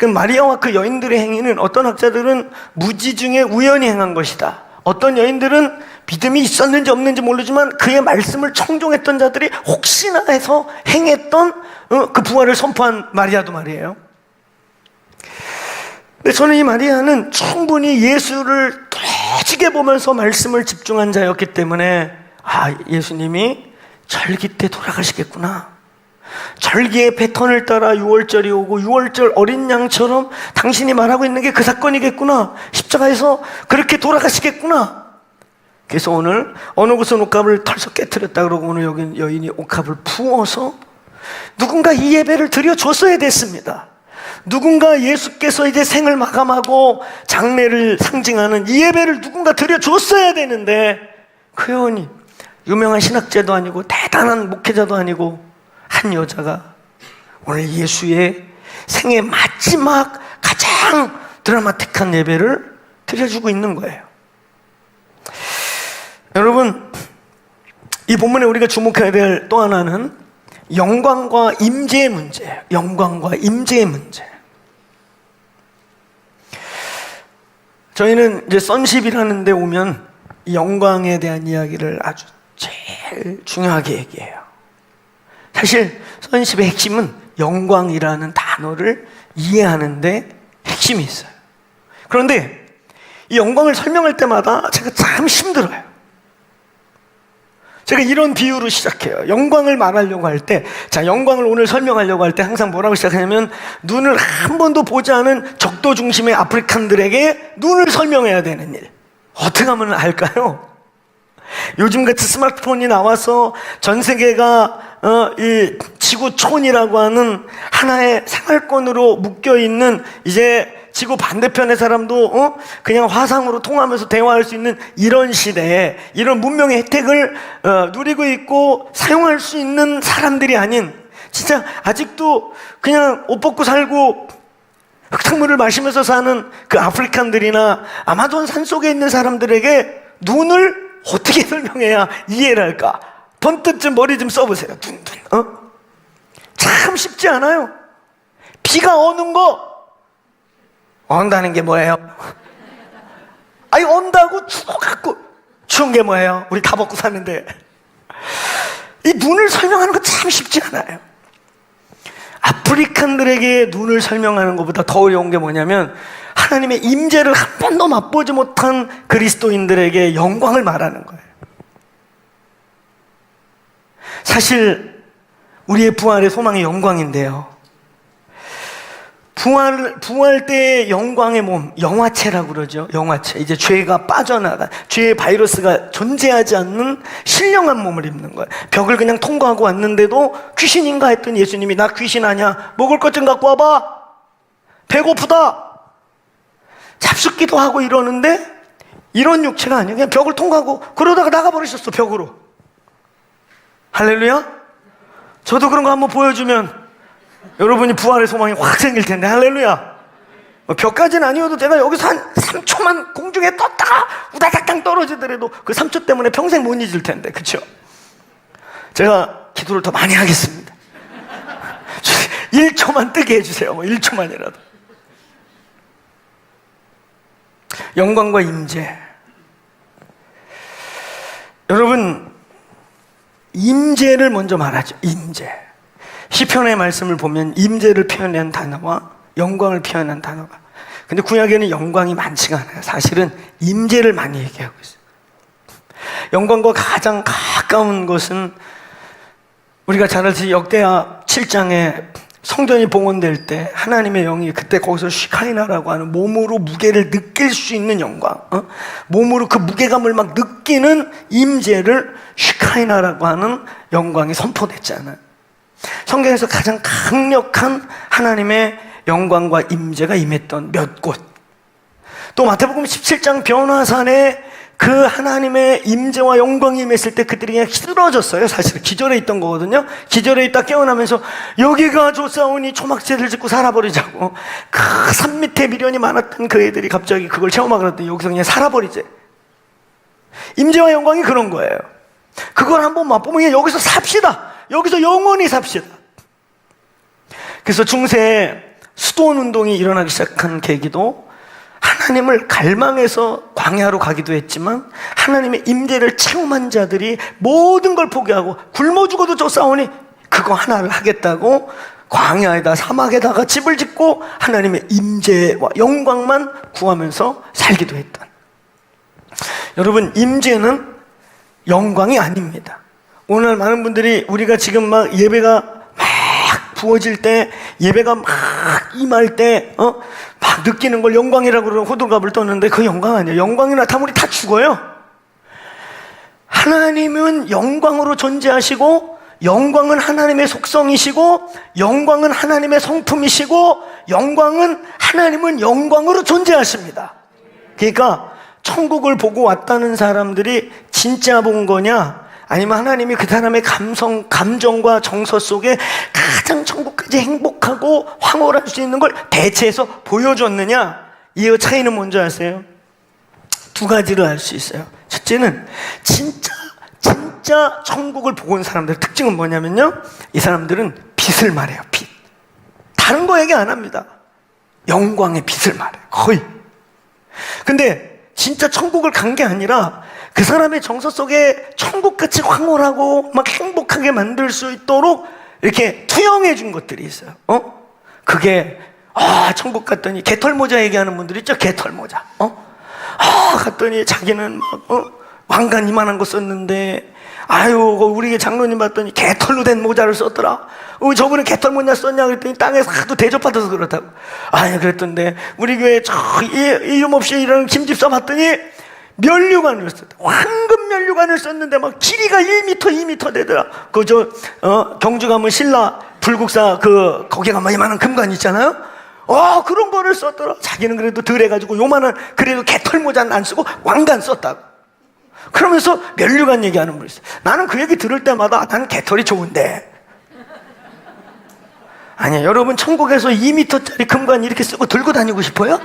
그 마리아와 그 여인들의 행위는 어떤 학자들은 무지 중에 우연히 행한 것이다. 어떤 여인들은 믿음이 있었는지 없는지 모르지만 그의 말씀을 청종했던 자들이 혹시나 해서 행했던 그 부활을 선포한 마리아도 말이에요. 근데 저는 이 마리아는 충분히 예수를 떠지게 보면서 말씀을 집중한 자였기 때문에 예수님이 절기 때 돌아가시겠구나, 절기의 패턴을 따라 6월절이 오고 6월절 어린 양처럼 당신이 말하고 있는 게 그 사건이겠구나, 십자가에서 그렇게 돌아가시겠구나. 그래서 오늘 어느 곳은 옷값을 털썩 깨트렸다 그러고 오늘 여기 여인이 옷값을 부어서 누군가 이 예배를 드려줬어야 됐습니다. 누군가 예수께서 이제 생을 마감하고 장례를 상징하는 이 예배를 누군가 드려줬어야 되는데, 그 여인이 유명한 신학자도 아니고 대단한 목회자도 아니고 한 여자가 오늘 예수의 생의 마지막 가장 드라마틱한 예배를 드려주고 있는 거예요. 여러분, 이 본문에 우리가 주목해야 될 또 하나는 영광과 임재의 문제예요. 영광과 임재의 문제. 저희는 이제 sonship이라는 데 오면 이 영광에 대한 이야기를 아주 제일 중요하게 얘기해요. 사실 sonship의 핵심은 영광이라는 단어를 이해하는 데 핵심이 있어요. 그런데 이 영광을 설명할 때마다 제가 참 힘들어요. 제가 이런 비유로 시작해요. 영광을 말하려고 할 때, 영광을 오늘 설명하려고 할 때 항상 뭐라고 시작하냐면, 눈을 한 번도 보지 않은 적도 중심의 아프리칸들에게 눈을 설명해야 되는 일. 어떻게 하면 할까요? 요즘같이 스마트폰이 나와서 전 세계가 이 지구촌이라고 하는 하나의 생활권으로 묶여있는, 이제 지구 반대편의 사람도 그냥 화상으로 통하면서 대화할 수 있는 이런 시대에 이런 문명의 혜택을 누리고 있고 사용할 수 있는 사람들이 아닌, 진짜 아직도 그냥 옷 벗고 살고 흙탕물을 마시면서 사는 그 아프리칸들이나 아마존 산속에 있는 사람들에게 눈을 어떻게 설명해야 이해를 할까? 번뜩 좀 머리 좀 써보세요. 참 쉽지 않아요. 비가 오는 거 온다는 게 뭐예요? 온다고 추워갖고 추운 게 뭐예요? 우리 다 먹고 사는데. 이 눈을 설명하는 거 참 쉽지 않아요. 아프리칸들에게 눈을 설명하는 것보다 더 어려운 게 뭐냐면, 하나님의 임재를 한 번도 맛보지 못한 그리스도인들에게 영광을 말하는 거예요. 사실 우리의 부활의 소망이 영광인데요, 부활 때의 영광의 몸, 영화체라고 그러죠. 영화체. 이제 죄가 빠져나가, 죄의 바이러스가 존재하지 않는 신령한 몸을 입는 거예요. 벽을 그냥 통과하고 왔는데도 귀신인가 했더니 예수님이 나 귀신 아니야, 먹을 것 좀 갖고 와봐, 배고프다, 잡숫기도 하고 이러는데 이런 육체가 아니에요. 그냥 벽을 통과하고 그러다가 나가버리셨어, 벽으로. 할렐루야. 저도 그런 거 한번 보여주면 여러분이 부활의 소망이 확 생길 텐데. 할렐루야. 벽까지는 아니어도 제가 여기서 한 3초만 공중에 떴다가 우다닥 떨어지더라도 그 3초 때문에 평생 못 잊을 텐데, 그렇죠? 제가 기도를 더 많이 하겠습니다. 1초만 뜨게 해주세요. 1초만이라도. 영광과 임재. 여러분, 임재를 먼저 말하죠. 임재. 시편의 말씀을 보면 임재를 표현한 단어와 영광을 표현한 단어가, 근데 구약에는 영광이 많지가 않아요. 사실은 임재를 많이 얘기하고 있어요. 영광과 가장 가까운 것은 우리가 잘 알듯이 역대하 7장에 성전이 봉헌될 때 하나님의 영이 그때 거기서 시카이나라고 하는 몸으로 무게를 느낄 수 있는 영광, 몸으로 그 무게감을 막 느끼는 임재를 시카이나라고 하는 영광이 선포됐잖아요. 성경에서 가장 강력한 하나님의 영광과 임재가 임했던 몇 곳. 또 마태복음 17장 변화산에 그 하나님의 임재와 영광이 임했을 때 그들이 그냥 쓰러졌어요. 사실 기절해 있던 거거든요. 기절해 있다 깨어나면서 여기가 조사오니 초막새를 짓고 살아버리자고. 그 산 밑에 미련이 많았던 그 애들이 갑자기 그걸 체험하고 그랬더니 여기서 그냥 살아버리지. 임재와 영광이 그런 거예요. 그걸 한번 맛보면 여기서 삽시다. 여기서 영원히 삽시다. 그래서 중세에 수도원 운동이 일어나기 시작한 계기도 하나님을 갈망해서 광야로 가기도 했지만 하나님의 임재를 체험한 자들이 모든 걸 포기하고 굶어 죽어도 쫓아오니 그거 하나를 하겠다고 광야에다 사막에다가 집을 짓고 하나님의 임재와 영광만 구하면서 살기도 했던. 여러분, 임재는 영광이 아닙니다. 오늘 많은 분들이 우리가 지금 막 예배가 막 부어질 때, 예배가 막 임할 때, 막 느끼는 걸 영광이라고 그러고 호들갑을 떠는데 그 영광 아니에요. 영광이 나타나면 우리 다 죽어요. 하나님은 영광으로 존재하시고, 영광은 하나님의 속성이시고, 영광은 하나님의 성품이시고, 하나님은 영광으로 존재하십니다. 그러니까 천국을 보고 왔다는 사람들이 진짜 본 거냐, 아니면 하나님이 그 사람의 감정과 정서 속에 가장 천국까지 행복하고 황홀할 수 있는 걸 대체해서 보여줬느냐, 이 차이는 뭔지 아세요? 두 가지를 알 수 있어요. 첫째는 진짜 천국을 보고 온 사람들의 특징은 뭐냐면요, 이 사람들은 빛을 말해요. 빛. 다른 거 얘기 안 합니다. 영광의 빛을 말해요. 거의. 근데 진짜 천국을 간 게 아니라 그 사람의 정서 속에 천국같이 황홀하고 막 행복하게 만들 수 있도록 이렇게 투영해 준 것들이 있어요. 그게 천국 갔더니 개털모자 얘기하는 분들 있죠. 개털모자. 갔더니 자기는 막 왕관 이만한 거 썼는데, 아유, 우리 장로님 봤더니 개털로 된 모자를 썼더라. 저번에 개털 모자 썼냐 그랬더니 땅에서 하도 대접받아서 그렇다고. 아니, 그랬던데 우리 교회 이름 없이 일하는 김집사 봤더니 면류관을 썼다. 황금 면류관을 썼는데 막 길이가 1m, 2m 되더라. 경주 가면 신라 불국사 거기 가면 이만한 금관 있잖아요. 그런 거를 썼더라. 자기는 그래도 덜 해가지고 요만한, 그래도 개털 모자는 안 쓰고 왕관 썼다고. 그러면서 면류관 얘기하는 분이 있어요. 나는 그 얘기 들을 때마다 나는 개털이 좋은데. 아니야, 여러분, 천국에서 2m짜리 금관 이렇게 쓰고 들고 다니고 싶어요?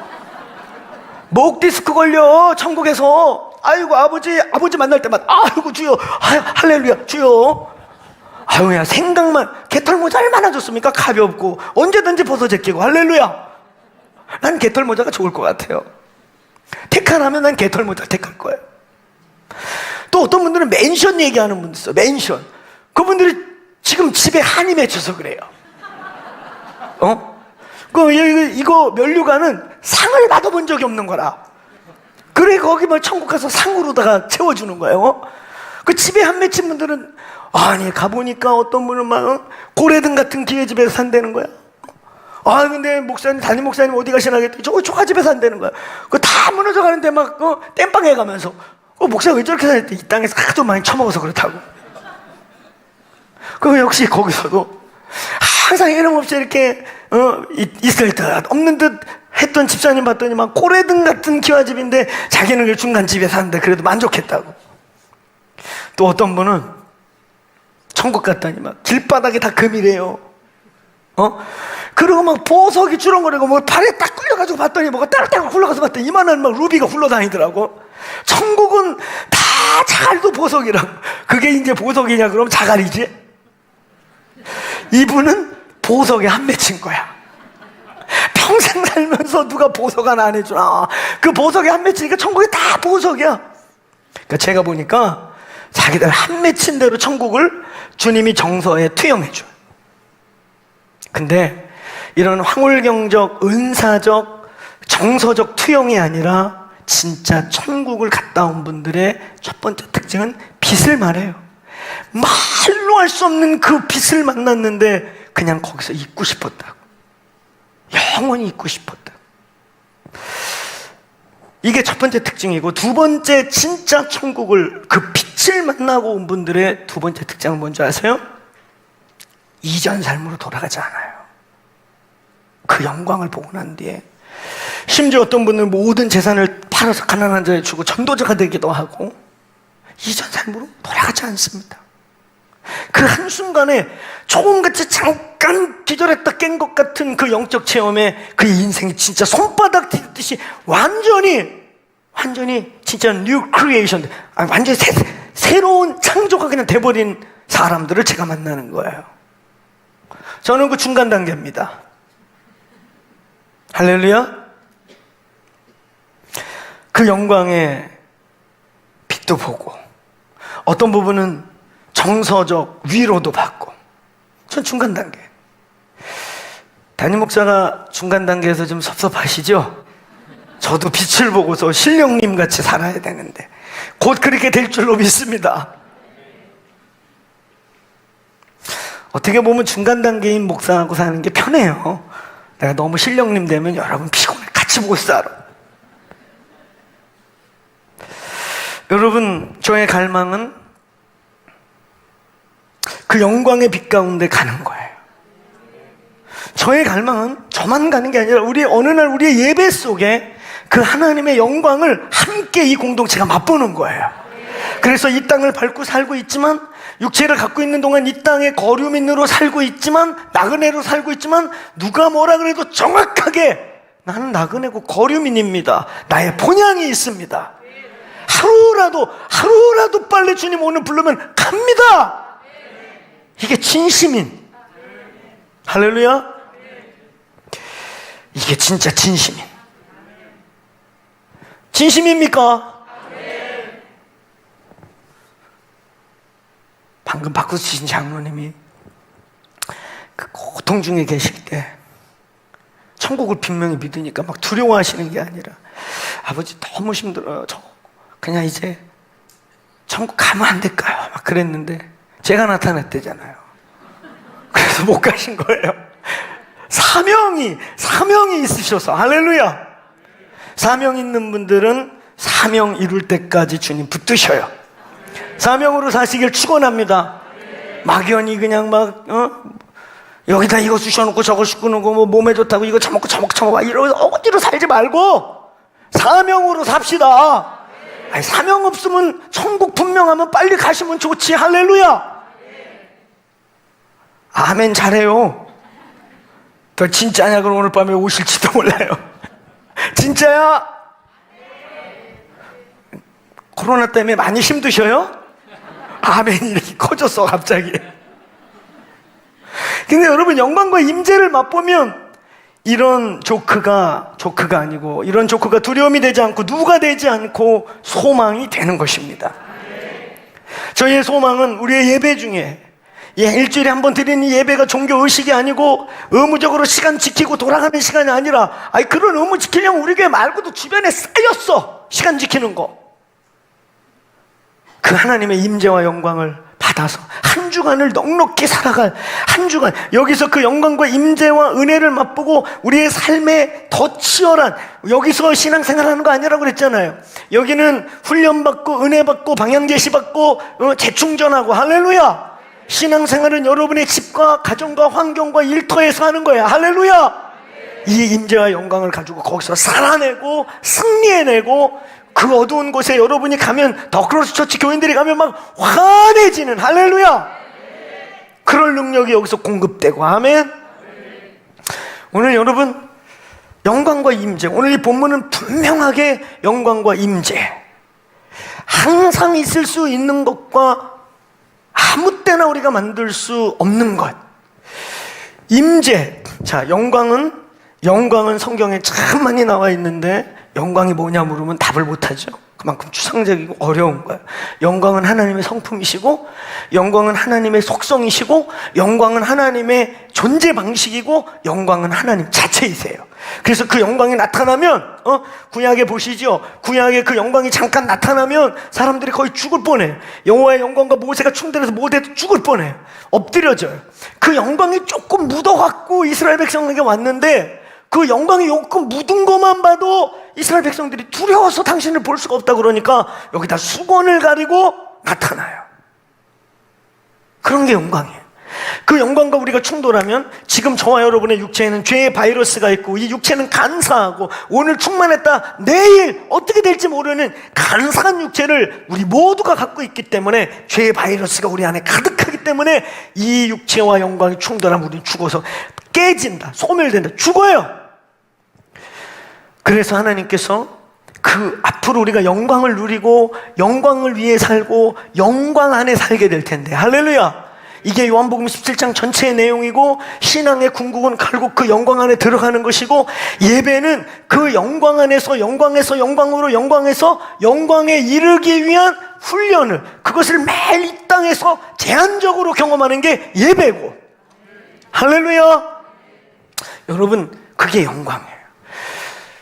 목 디스크 걸려, 천국에서. 아이고, 아버지 만날 때마다, 아이고, 주여, 할렐루야, 주여. 아유야, 생각만, 개털모자 얼마나 좋습니까? 가볍고, 언제든지 벗어 제끼고, 할렐루야. 난 개털모자가 좋을 것 같아요. 택하라면 난 개털모자 택할 거예요. 또 어떤 분들은 맨션 얘기하는 분들 있어요. 맨션. 그분들이 지금 집에 한이 맺혀서 그래요. 이거 면류관은 상을 받아본 적이 없는 거라. 그래, 거기 뭐 천국 가서 상으로다가 채워주는 거예요. 그 집에 한 맺힌 분들은, 아니, 가보니까 어떤 분은 막 고래등 같은 기회집에서 산다는 거야. 근데 담임 목사님 어디 가시나 했더니 저거 초가집에 산다는 거야. 그거 다 무너져 가는데 막 땜빵해 가면서, 목사가 왜 저렇게 사는데 이 땅에서 하도 많이 처먹어서 그렇다고. 그럼 역시 거기서도 항상 이름 없이 이렇게 있을 듯 없는 듯 했던 집사님 봤더니 막 고래등 같은 기와집인데 자기는 그 중간집에 사는데 그래도 만족했다고. 또 어떤 분은 천국 갔더니 막 길바닥이 다 금이래요. 그리고 막 보석이 주렁거리고 뭐 팔에 딱 끌려가지고 봤더니 뭐가 따락따락 굴러가서 봤더니 이만한 막 루비가 굴러다니더라고. 천국은 다 자갈도 보석이라고. 그게 이제 보석이냐 그럼 자갈이지. 이분은 보석에 한 맺힌 거야. 평생 살면서 누가 보석 하나 안 해주나. 그 보석에 한 맺히니까 천국이 다 보석이야. 그러니까 제가 보니까 자기들 한 맺힌 대로 천국을 주님이 정서에 투영해줘요. 근데 이런 황홀경적, 은사적, 정서적 투영이 아니라 진짜 천국을 갔다 온 분들의 첫 번째 특징은 빛을 말해요. 말로 할 수 없는 그 빛을 만났는데 그냥 거기서 있고 싶었다고. 영원히 있고 싶었다고. 이게 첫 번째 특징이고, 두 번째 진짜 천국을, 그 빛을 만나고 온 분들의 두 번째 특징은 뭔지 아세요? 이전 삶으로 돌아가지 않아요. 그 영광을 보고 난 뒤에 심지어 어떤 분은 모든 재산을 팔아서 가난한 자에 주고 전도자가 되기도 하고 이전 삶으로 돌아가지 않습니다. 그 한순간에 조금같이 잠깐 기절했다 깬 것 같은 그 영적 체험에 그 인생이 진짜 손바닥 뒤듯이 완전히 진짜 뉴 크리에이션, 완전히 새로운 창조가 그냥 돼버린 사람들을 제가 만나는 거예요. 저는 그 중간 단계입니다. 할렐루야. 그 영광의 빛도 보고 어떤 부분은 정서적 위로도 받고, 전 중간 단계. 담임 목사가 중간 단계에서 좀 섭섭하시죠? 저도 빛을 보고서 신령님 같이 살아야 되는데 곧 그렇게 될 줄로 믿습니다. 어떻게 보면 중간 단계인 목사하고 사는 게 편해요. 내가 너무 신령님 되면 여러분 피곤해. 같이 못 살아. 여러분, 저의 갈망은 그 영광의 빛 가운데 가는 거예요. 저의 갈망은 저만 가는 게 아니라 우리 어느 날 우리의 예배 속에 그 하나님의 영광을 함께 이 공동체가 맛보는 거예요. 그래서 이 땅을 밟고 살고 있지만, 육체를 갖고 있는 동안 이 땅의 거류민으로 살고 있지만, 나그네로 살고 있지만, 누가 뭐라 그래도 정확하게 나는 나그네고 거류민입니다. 나의 본향이 있습니다. 하루라도 빨리 주님 오늘 부르면 갑니다. 이게 진심인, 할렐루야. 이게 진짜 진심인, 진심입니까? 방금 바꾸신 장로님이 그 고통 중에 계실 때 천국을 분명히 믿으니까 막 두려워하시는 게 아니라, 아버지 너무 힘들어요. 저 그냥 이제 천국 가면 안 될까요? 막 그랬는데 제가 나타났대잖아요. 그래서 못 가신 거예요. 사명이 있으셔서. 할렐루야. 사명 있는 분들은 사명 이룰 때까지 주님 붙드셔요. 사명으로 사시길 축원합니다. 막연히 그냥 여기다 이거 쑤셔놓고 저거 씻고놓고 뭐 몸에 좋다고 이거 처먹고 이러고 어디로 살지 말고 사명으로 삽시다. 아니, 사명 없으면 천국 분명하면 빨리 가시면 좋지. 할렐루야. 아멘. 잘해요. 더 진짜냐? 그럼 오늘 밤에 오실지도 몰라요. 진짜야? 코로나 때문에 많이 힘드셔요? 아멘이 이렇게 커졌어 갑자기. 근데 여러분, 영광과 임재를 맛보면 이런 조크가 아니고, 이런 조크가 두려움이 되지 않고 누가 되지 않고 소망이 되는 것입니다. 저희의 소망은 우리의 예배 중에, 일주일에 한 번 드리는 예배가 종교의식이 아니고 의무적으로 시간 지키고 돌아가는 시간이 아니라, 그런 의무 지키려면 우리 교회 말고도 주변에 쌓였어. 시간 지키는 거. 그 하나님의 임재와 영광을 받아서 한 주간을 넉넉히 살아갈, 한 주간 여기서 그 영광과 임재와 은혜를 맛보고 우리의 삶에 더 치열한, 여기서 신앙생활하는 거 아니라고 그랬잖아요. 여기는 훈련받고 은혜받고 방향제시받고 재충전하고, 할렐루야. 신앙생활은 여러분의 집과 가정과 환경과 일터에서 하는 거예요. 할렐루야. 이 임재와 영광을 가지고 거기서 살아내고 승리해내고, 그 어두운 곳에 여러분이 가면, 더크로스 처치 교인들이 가면 막 환해지는, 할렐루야. 그럴 능력이 여기서 공급되고, 아멘. 오늘 여러분, 영광과 임재, 오늘 이 본문은 분명하게 영광과 임재, 항상 있을 수 있는 것과 아무 때나 우리가 만들 수 없는 것, 임재. 자, 영광은 성경에 참 많이 나와 있는데 영광이 뭐냐 물으면 답을 못하죠. 그만큼 추상적이고 어려운 거예요. 영광은 하나님의 성품이시고, 영광은 하나님의 속성이시고, 영광은 하나님의 존재 방식이고, 영광은 하나님 자체이세요. 그래서 그 영광이 나타나면, 구약에 보시죠. 구약에 그 영광이 잠깐 나타나면 사람들이 거의 죽을 뻔해요. 여호와의 영광과 모세가 충돌해서 모세도 죽을 뻔해요. 엎드려져요. 그 영광이 조금 묻어갖고 이스라엘 백성에게 왔는데, 그 영광이 조금 묻은 것만 봐도 이스라엘 백성들이 두려워서 당신을 볼 수가 없다 그러니까 여기다 수건을 가리고 나타나요. 그런 게 영광이에요. 그 영광과 우리가 충돌하면, 지금 저와 여러분의 육체에는 죄의 바이러스가 있고, 이 육체는 간사하고 오늘 충만했다 내일 어떻게 될지 모르는 간사한 육체를 우리 모두가 갖고 있기 때문에, 죄의 바이러스가 우리 안에 가득하기 때문에 이 육체와 영광이 충돌하면 우리는 죽어서 깨진다, 소멸된다, 죽어요. 그래서 하나님께서 그 앞으로 우리가 영광을 누리고 영광을 위해 살고 영광 안에 살게 될 텐데, 할렐루야. 이게 요한복음 17장 전체의 내용이고, 신앙의 궁극은 결국 그 영광 안에 들어가는 것이고, 예배는 그 영광 안에서 영광에서 영광으로 영광에서 영광에 이르기 위한 훈련을, 그것을 매일 이 땅에서 제한적으로 경험하는 게 예배고. 할렐루야. 여러분, 그게 영광이에요.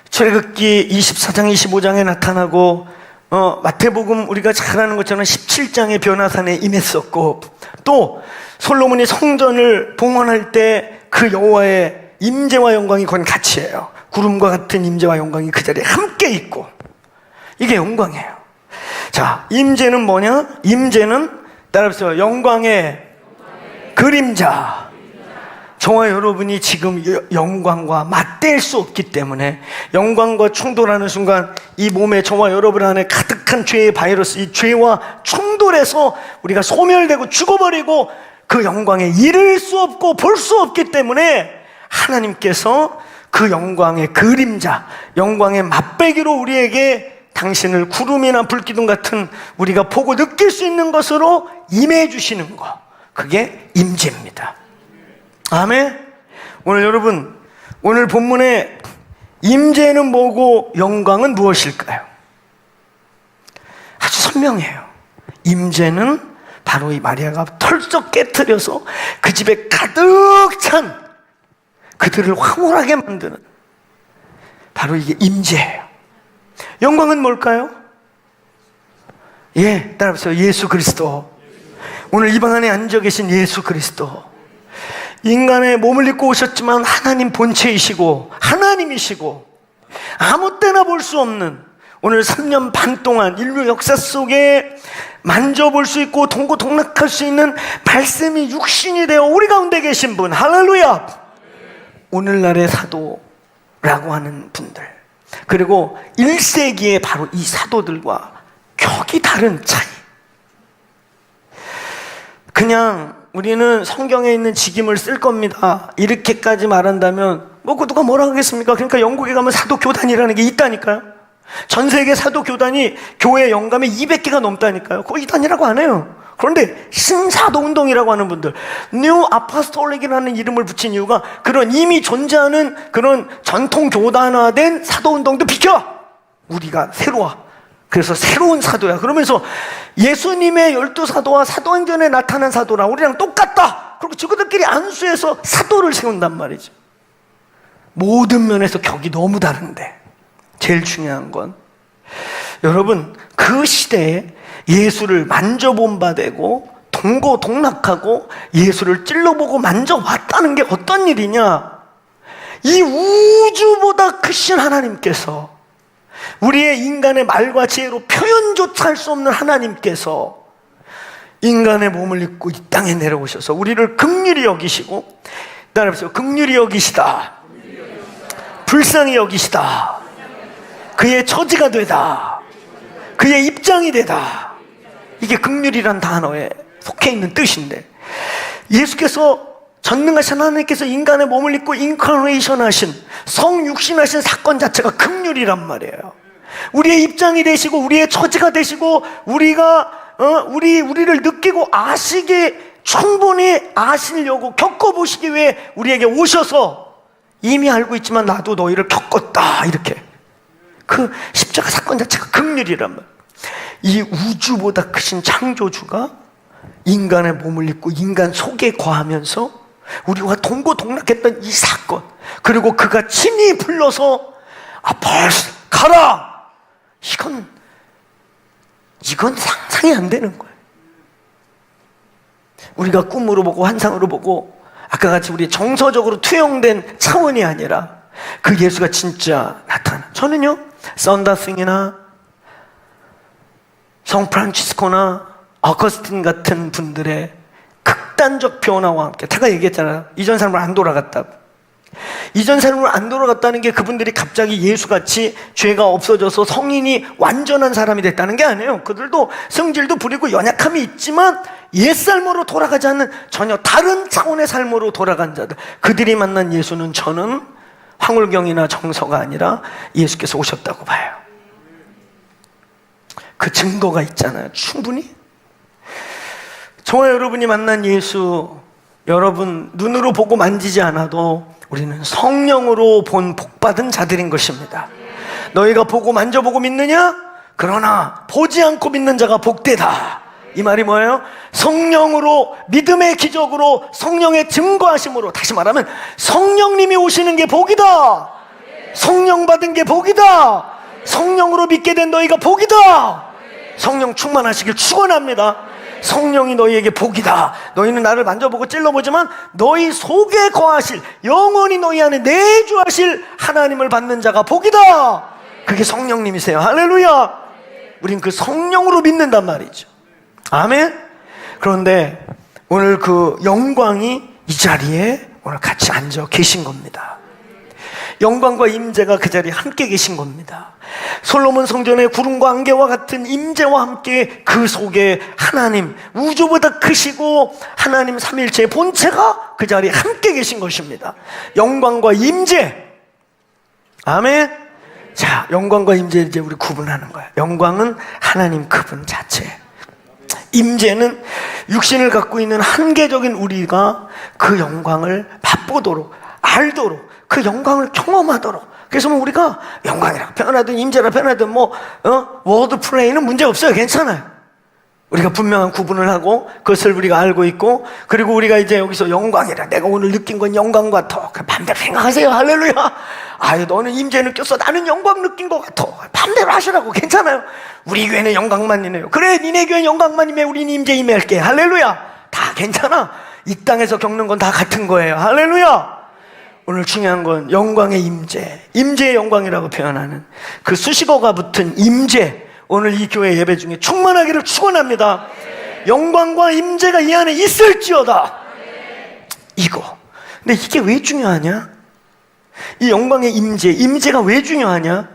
출애굽기 24장 25장에 나타나고, 마태복음 우리가 잘 아는 것처럼 17장의 변화산에 임했었고, 또 솔로몬이 성전을 봉헌할 때 그 여호와의 임재와 영광이 건 같이예요. 구름과 같은 임재와 영광이 그 자리에 함께 있고, 이게 영광이에요. 자, 임재는 뭐냐? 임재는 따라서 영광의 그림자. 저와 여러분이 지금 영광과 맞댈 수 없기 때문에, 영광과 충돌하는 순간 이 몸에 저와 여러분 안에 가득한 죄의 바이러스, 이 죄와 충돌해서 우리가 소멸되고 죽어버리고 그 영광에 이를 수 없고 볼 수 없기 때문에, 하나님께서 그 영광의 그림자, 영광의 맛배기로 우리에게 당신을 구름이나 불기둥 같은 우리가 보고 느낄 수 있는 것으로 임해 주시는 것, 그게 임재입니다. 아멘. 오늘 여러분, 오늘 본문의 임재는 뭐고 영광은 무엇일까요? 아주 선명해요. 임재는 바로 이 마리아가 털썩 깨트려서 그 집에 가득 찬 그들을 황홀하게 만드는, 바로 이게 임재예요. 영광은 뭘까요? 따라하세요. 예수 그리스도. 오늘 이 방 안에 앉아 계신 예수 그리스도, 인간의 몸을 입고 오셨지만 하나님 본체이시고 하나님이시고, 아무 때나 볼 수 없는, 오늘 3년 반 동안 인류 역사 속에 만져볼 수 있고 동고동락할 수 있는 말씀이 육신이 되어 우리 가운데 계신 분, 할렐루야. 오늘날의 사도라고 하는 분들, 그리고 1세기에 바로 이 사도들과 격이 다른 차이. 그냥 우리는 성경에 있는 직임을 쓸 겁니다, 이렇게까지 말한다면 누가 뭐라 하겠습니까? 그러니까 영국에 가면 사도교단이라는 게 있다니까요. 전 세계 사도교단이 교회 영감이 200개가 넘다니까요. 그거 이단이라고 안 해요. 그런데 신사도운동이라고 하는 분들, 뉴 아포스톨릭이라는 이름을 붙인 이유가, 그런 이미 존재하는 그런 전통 교단화된 사도운동도 비켜, 우리가 새로 와, 그래서 새로운 사도야 그러면서 예수님의 12사도와 사도행전에 나타난 사도랑 우리랑 똑같다, 그리고 저그들끼리 안수해서 사도를 세운단 말이죠. 모든 면에서 격이 너무 다른데, 제일 중요한 건 여러분, 그 시대에 예수를 만져본 바 되고 동고동락하고 예수를 찔러보고 만져왔다는 게 어떤 일이냐? 이 우주보다 크신 하나님께서, 우리의 인간의 말과 지혜로 표현조차 할 수 없는 하나님께서 인간의 몸을 입고 이 땅에 내려오셔서 우리를 긍휼히 여기시고, 따라해보세요. 긍휼히 여기시다, 불쌍히 여기시다, 그의 처지가 되다, 그의 입장이 되다. 이게 긍휼이란 단어에 속해 있는 뜻인데, 예수께서, 전능하신 하나님께서 인간의 몸을 입고 인카네이션 하신, 성육신하신 사건 자체가 긍휼이란 말이에요. 우리의 입장이 되시고 우리의 처지가 되시고, 우리를 느끼고 아시게, 충분히 아시려고 겪어보시기 위해 우리에게 오셔서, 이미 알고 있지만 나도 너희를 겪었다, 이렇게. 그 십자가 사건 자체가 긍휼이란 말. 이 우주보다 크신 창조주가 인간의 몸을 입고 인간 속에 거하면서 우리와 동고동락했던 이 사건, 그리고 그가 친히 불러서 벌써 가라, 이건 상상이 안 되는 거예요. 우리가 꿈으로 보고 환상으로 보고 아까 같이 우리 정서적으로 투영된 차원이 아니라 그 예수가 진짜 나타나. 저는요, 썬다싱이나 성 프란치스코나 어거스틴 같은 분들의 극단적 변화와 함께, 제가 얘기했잖아요, 이전 삶으로 안 돌아갔다고. 이전 삶으로 안 돌아갔다는 게 그분들이 갑자기 예수같이 죄가 없어져서 성인이 완전한 사람이 됐다는 게 아니에요. 그들도 성질도 부리고 연약함이 있지만 옛삶으로 돌아가지 않는 전혀 다른 차원의 삶으로 돌아간 자들, 그들이 만난 예수는 저는 황홀경이나 정서가 아니라 예수께서 오셨다고 봐요. 그 증거가 있잖아요, 충분히. 저와 여러분이 만난 예수, 여러분 눈으로 보고 만지지 않아도 우리는 성령으로 본 복받은 자들인 것입니다. 너희가 보고 만져보고 믿느냐? 그러나 보지 않고 믿는 자가 복되다. 이 말이 뭐예요? 성령으로, 믿음의 기적으로, 성령의 증거하심으로, 다시 말하면 성령님이 오시는 게 복이다. 성령 받은 게 복이다. 성령으로 믿게 된 너희가 복이다. 성령 충만하시길 축원합니다. 성령이 너희에게 복이다. 너희는 나를 만져보고 찔러보지만 너희 속에 거하실, 영원히 너희 안에 내주하실 하나님을 받는 자가 복이다. 그게 성령님이세요. 할렐루야. 우린 그 성령으로 믿는단 말이죠. 아멘. 그런데 오늘 그 영광이 이 자리에 오늘 같이 앉아 계신 겁니다. 영광과 임재가 그 자리에 함께 계신 겁니다. 솔로몬 성전의 구름과 안개와 같은 임재와 함께 그 속에 하나님, 우주보다 크시고 하나님 삼일체의 본체가 그 자리에 함께 계신 것입니다. 영광과 임재. 아멘. 자, 영광과 임재 이제 우리 구분하는 거야. 영광은 하나님 그분 자체, 임재는 육신을 갖고 있는 한계적인 우리가 그 영광을 맛보도록, 알도록, 그 영광을 경험하도록. 그래서 뭐 우리가 영광이라 표현하든 임재라 표현하든 워드 플레이는 문제 없어요. 괜찮아요. 우리가 분명한 구분을 하고 그것을 우리가 알고 있고, 그리고 우리가 이제 여기서 영광이라, 내가 오늘 느낀 건 영광 같아, 맘대로 생각하세요. 할렐루야. 아유, 너는 임재 느꼈어, 나는 영광 느낀 것 같아, 맘대로 하시라고. 괜찮아요. 우리 교회는 영광만이네요. 그래, 니네 교회는 영광만이면 우리는 임재 임할게. 할렐루야. 다 괜찮아. 이 땅에서 겪는 건 다 같은 거예요. 할렐루야. 오늘 중요한 건 영광의 임재, 임재의 영광이라고 표현하는 그 수식어가 붙은 임재, 오늘 이 교회 예배 중에 충만하기를 축원합니다. 영광과 임재가 이 안에 있을지어다. 이거. 근데 이게 왜 중요하냐? 이 영광의 임재, 임재가 왜 중요하냐?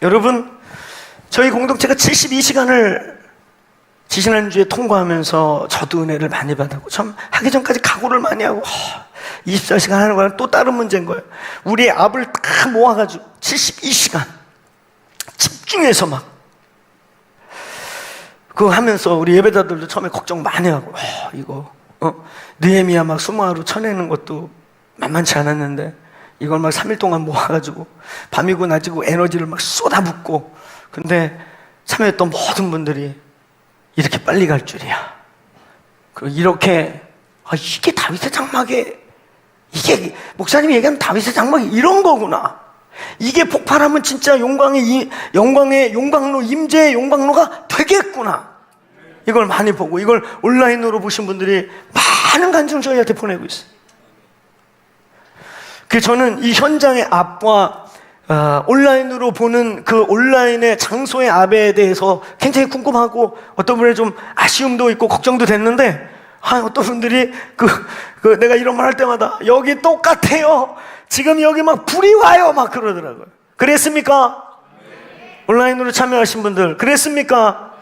여러분, 저희 공동체가 72시간을 지지난주에 통과하면서 저도 은혜를 많이 받았고, 참 하기 전까지 각오를 많이 하고 24시간 하는 거랑 또 다른 문제인 거예요. 우리의 압을 다 모아가지고 72시간 집중해서 막 그거 하면서 우리 예배자들도 처음에 걱정 많이 하고, 이거 느헤미야 막 수모하루 쳐내는 것도 만만치 않았는데 이걸 막 3일 동안 모아가지고 밤이고 낮이고 에너지를 막 쏟아붓고, 근데 참여했던 모든 분들이 이렇게 빨리 갈 줄이야. 이렇게 이게 다윗의 장막에, 이게 목사님이 얘기하는 다윗의 장막이 이런 거구나. 이게 폭발하면 진짜 영광의 용광로, 임재의 용광로가 되겠구나. 이걸 많이 보고, 이걸 온라인으로 보신 분들이 많은 간증을 저희한테 보내고 있어요. 그 저는 이 현장의 압과 온라인으로 보는 그 온라인의 장소의 압에 대해서 굉장히 궁금하고, 어떤 분의 좀 아쉬움도 있고 걱정도 됐는데, 어떤 분들이 내가 이런 말 할 때마다 여기 똑같아요, 지금 여기 막 불이 와요, 막 그러더라고요. 그랬습니까? 온라인으로 참여하신 분들 그랬습니까?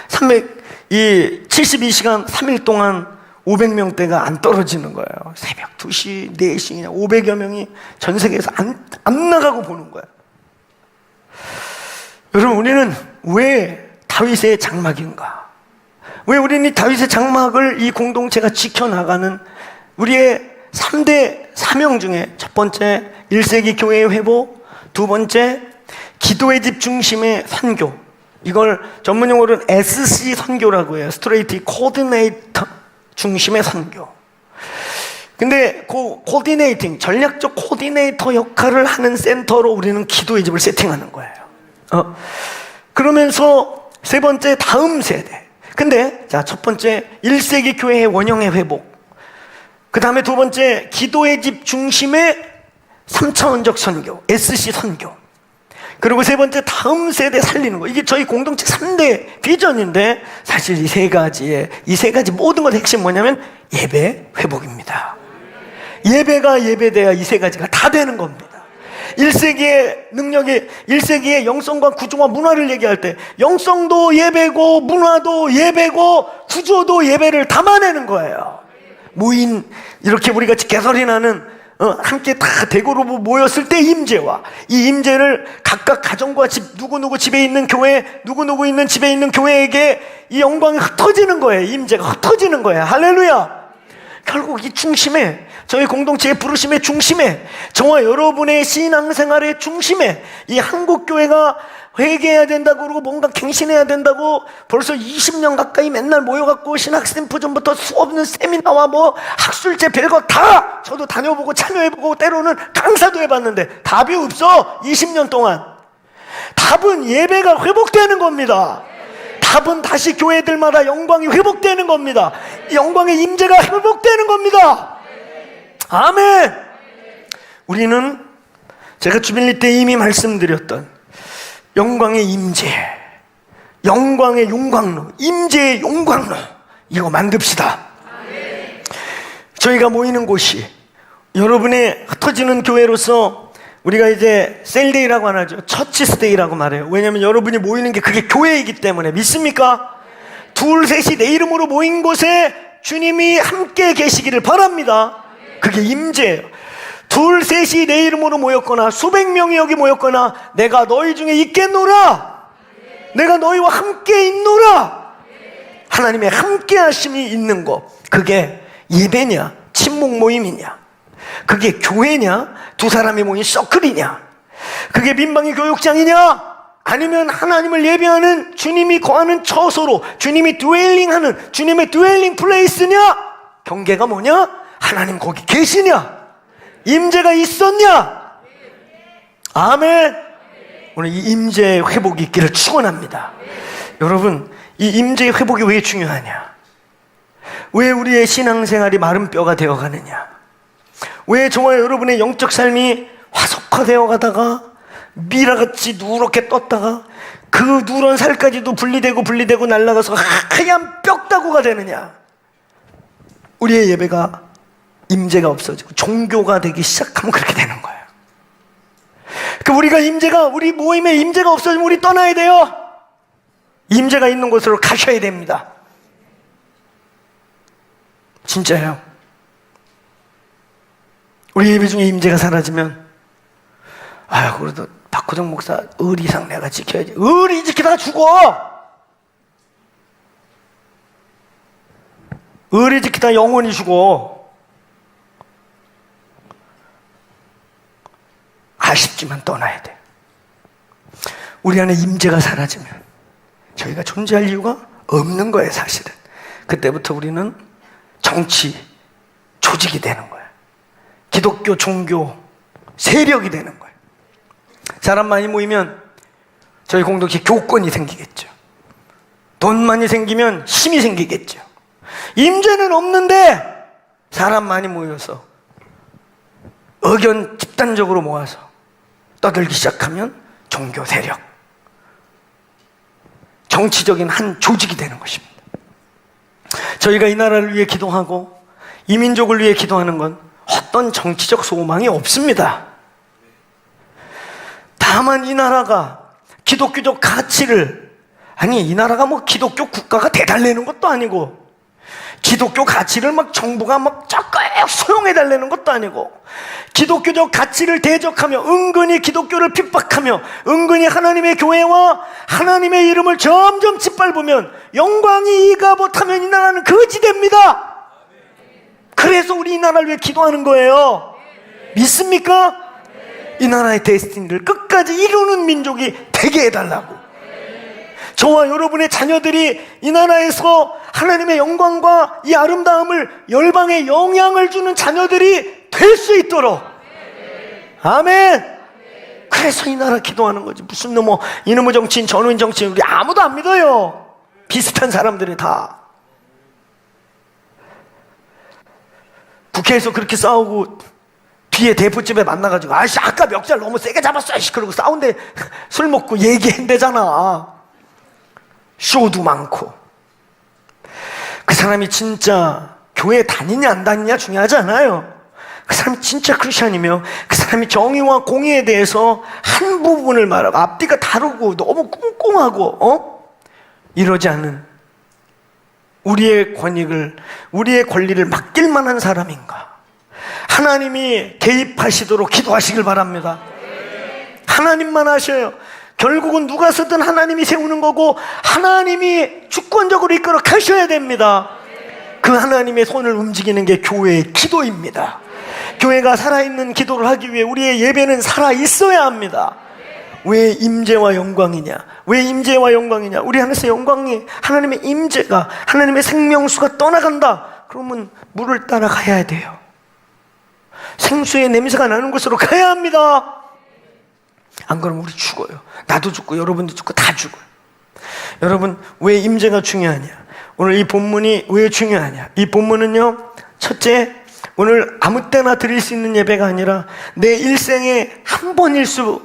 72시간 3일 동안 500명대가 안 떨어지는 거예요. 새벽 2시, 4시 그냥 500여 명이 전 세계에서 안 나가고 보는 거예요. 여러분, 우리는 왜 다윗의 장막인가? 왜 우리는 이 다윗의 장막을 이 공동체가 지켜나가는 우리의 3대 사명 중에, 첫 번째 1세기 교회의 회복, 두 번째 기도의 집 중심의 선교, 이걸 전문용어로는 SC 선교라고 해요. 스트레이트 코디네이터 중심의 선교. 근데 그 코디네이팅, 전략적 코디네이터 역할을 하는 센터로 우리는 기도의 집을 세팅하는 거예요. 그러면서 세 번째 다음 세대. 근데 자, 첫 번째 1세기 교회의 원형의 회복, 그 다음에 두 번째 기도의 집 중심의 3차원적 선교, SC 선교, 그리고 세 번째 다음 세대 살리는 거. 이게 저희 공동체 3대 비전인데, 사실 이 세 가지 모든 것 핵심 뭐냐면 예배 회복입니다. 예배가 예배돼야 이 세 가지가 다 되는 겁니다. 1세기의 능력이, 1세기의 영성과 구조와 문화를 얘기할 때 영성도 예배고 문화도 예배고 구조도 예배를 담아내는 거예요. 무인, 이렇게 우리가 개설이 나는 함께 다 대고로 모였을 때 임재와 이 임재를 각각 가정과 집, 누구누구 집에 있는 교회, 누구누구 있는 집에 있는 교회에게 이 영광이 흩어지는 거예요. 임재가 흩어지는 거예요. 할렐루야. 결국 이 중심에, 저희 공동체의 부르심의 중심에, 저와 여러분의 신앙생활의 중심에 이 한국교회가 회개해야 된다고 그러고 뭔가 갱신해야 된다고 벌써 20년 가까이 맨날 모여갖고 신학심포전부터 수없는 세미나와 뭐 학술제 별거 다 저도 다녀보고 참여해보고 때로는 강사도 해봤는데 답이 없어. 20년 동안. 답은 예배가 회복되는 겁니다. 답은 다시 교회들마다 영광이 회복되는 겁니다. 영광의 임재가 회복되는 겁니다. 아멘. 우리는 제가 주빌리 때 이미 말씀드렸던 영광의 임재, 영광의 용광로, 임재의 용광로, 이거 만듭시다. 저희가 모이는 곳이 여러분의 흩어지는 교회로서 우리가 이제 셀데이라고 안 하죠. 처치스데이라고 말해요. 왜냐하면 여러분이 모이는 게 그게 교회이기 때문에. 믿습니까? 둘 셋이 내 이름으로 모인 곳에 주님이 함께 계시기를 바랍니다. 그게 임재예요. 둘 셋이 내 이름으로 모였거나 수백 명이 여기 모였거나 내가 너희 중에 있겠노라. 내가 너희와 함께 있노라. 하나님의 함께 하심이 있는 것, 그게 예배냐 친목 모임이냐, 그게 교회냐 두 사람이 모인 서클이냐, 그게 민방위 교육장이냐 아니면 하나님을 예배하는 주님이 거하는 처소로 주님이 드웰링하는 주님의 드웰링 플레이스냐. 경계가 뭐냐? 하나님 거기 계시냐, 임재가 있었냐. 아멘. 오늘 이 임재의 회복이 있기를 축원합니다. 여러분, 이 임재의 회복이 왜 중요하냐? 왜 우리의 신앙생활이 마른 뼈가 되어가느냐? 왜 저와 여러분의 영적 삶이 화석화되어 가다가 미라같이 누렇게 떴다가 그 누런 살까지도 분리되고 날아가서 하얀 뼈다구가 되느냐? 우리의 예배가 임재가 없어지고 종교가 되기 시작하면 그렇게 되는 거예요. 그 우리가 임재가, 우리 모임에 임재가 없어지면 우리 떠나야 돼요. 임재가 있는 곳으로 가셔야 됩니다. 진짜요. 우리 예배 중에 임재가 사라지면 아유, 그래도 박호정 목사 을 이상 내가 지켜야지. 을이 지키다가 죽어. 을이 지키다가 영원히 죽어. 아쉽지만 떠나야 돼. 우리 안에 임재가 사라지면 저희가 존재할 이유가 없는 거예요. 사실은 그때부터 우리는 정치 조직이 되는 거예요. 기독교 종교 세력이 되는 거예요. 사람 많이 모이면 저희 공동체 교권이 생기겠죠. 돈 많이 생기면 힘이 생기겠죠. 임재는 없는데 사람 많이 모여서 의견 집단적으로 모아서 떠들기 시작하면 종교 세력, 정치적인 한 조직이 되는 것입니다. 저희가 이 나라를 위해 기도하고 이 민족을 위해 기도하는 건 어떤 정치적 소망이 없습니다. 다만 이 나라가 기독교적 가치를, 아니 이 나라가 뭐 기독교 국가가 돼달라는 것도 아니고 기독교 가치를 막 정부가 막 적극 수용해달라는 것도 아니고 기독교적 가치를 대적하며 은근히 기독교를 핍박하며 은근히 하나님의 교회와 하나님의 이름을 점점 짓밟으면 영광이 이가 못하면 이 나라는 거지됩니다. 그래서 우리 이 나라를 위해 기도하는 거예요. 믿습니까? 이 나라의 데스티니를 끝까지 이루는 민족이 되게 해달라고. 저와 여러분의 자녀들이 이 나라에서 하나님의 영광과 이 아름다움을 열방에 영향을 주는 자녀들이 될 수 있도록. 아멘. 그래서 이 나라 기도하는 거지. 무슨 이놈의 정치인 전후인 정치인 우리 아무도 안 믿어요. 비슷한 사람들이 다 국회에서 그렇게 싸우고 뒤에 대포집에 만나가지고 아씨 아까 멱살 너무 세게 잡았어 아씨 그러고 싸운데 술 먹고 얘기한대잖아. 쇼도 많고. 그 사람이 진짜 교회 다니냐 안 다니냐 중요하지 않아요. 그 사람이 진짜 크리스찬이며 그 사람이 정의와 공의에 대해서 한 부분을 말하고 앞뒤가 다르고 너무 꿍꿍하고 이러지 않은 우리의 권익을, 우리의 권리를 맡길 만한 사람인가? 하나님이 개입하시도록 기도하시길 바랍니다. 하나님만 하셔요. 결국은 누가 쓰든 하나님이 세우는 거고 하나님이 주권적으로 이끌어 가셔야 됩니다. 그 하나님의 손을 움직이는 게 교회의 기도입니다. 교회가 살아있는 기도를 하기 위해 우리의 예배는 살아있어야 합니다. 왜 임재와 영광이냐? 왜 임재와 영광이냐? 우리 안에서 영광이, 하나님의 임재가, 하나님의 생명수가 떠나간다. 그러면 물을 따라가야 돼요. 생수의 냄새가 나는 곳으로 가야 합니다. 안 그러면 우리 죽어요. 나도 죽고 여러분도 죽고 다 죽어요. 여러분, 왜 임재가 중요하냐? 오늘 이 본문이 왜 중요하냐? 이 본문은요, 첫째, 오늘 아무 때나 드릴 수 있는 예배가 아니라 내 일생에 한 번일 수도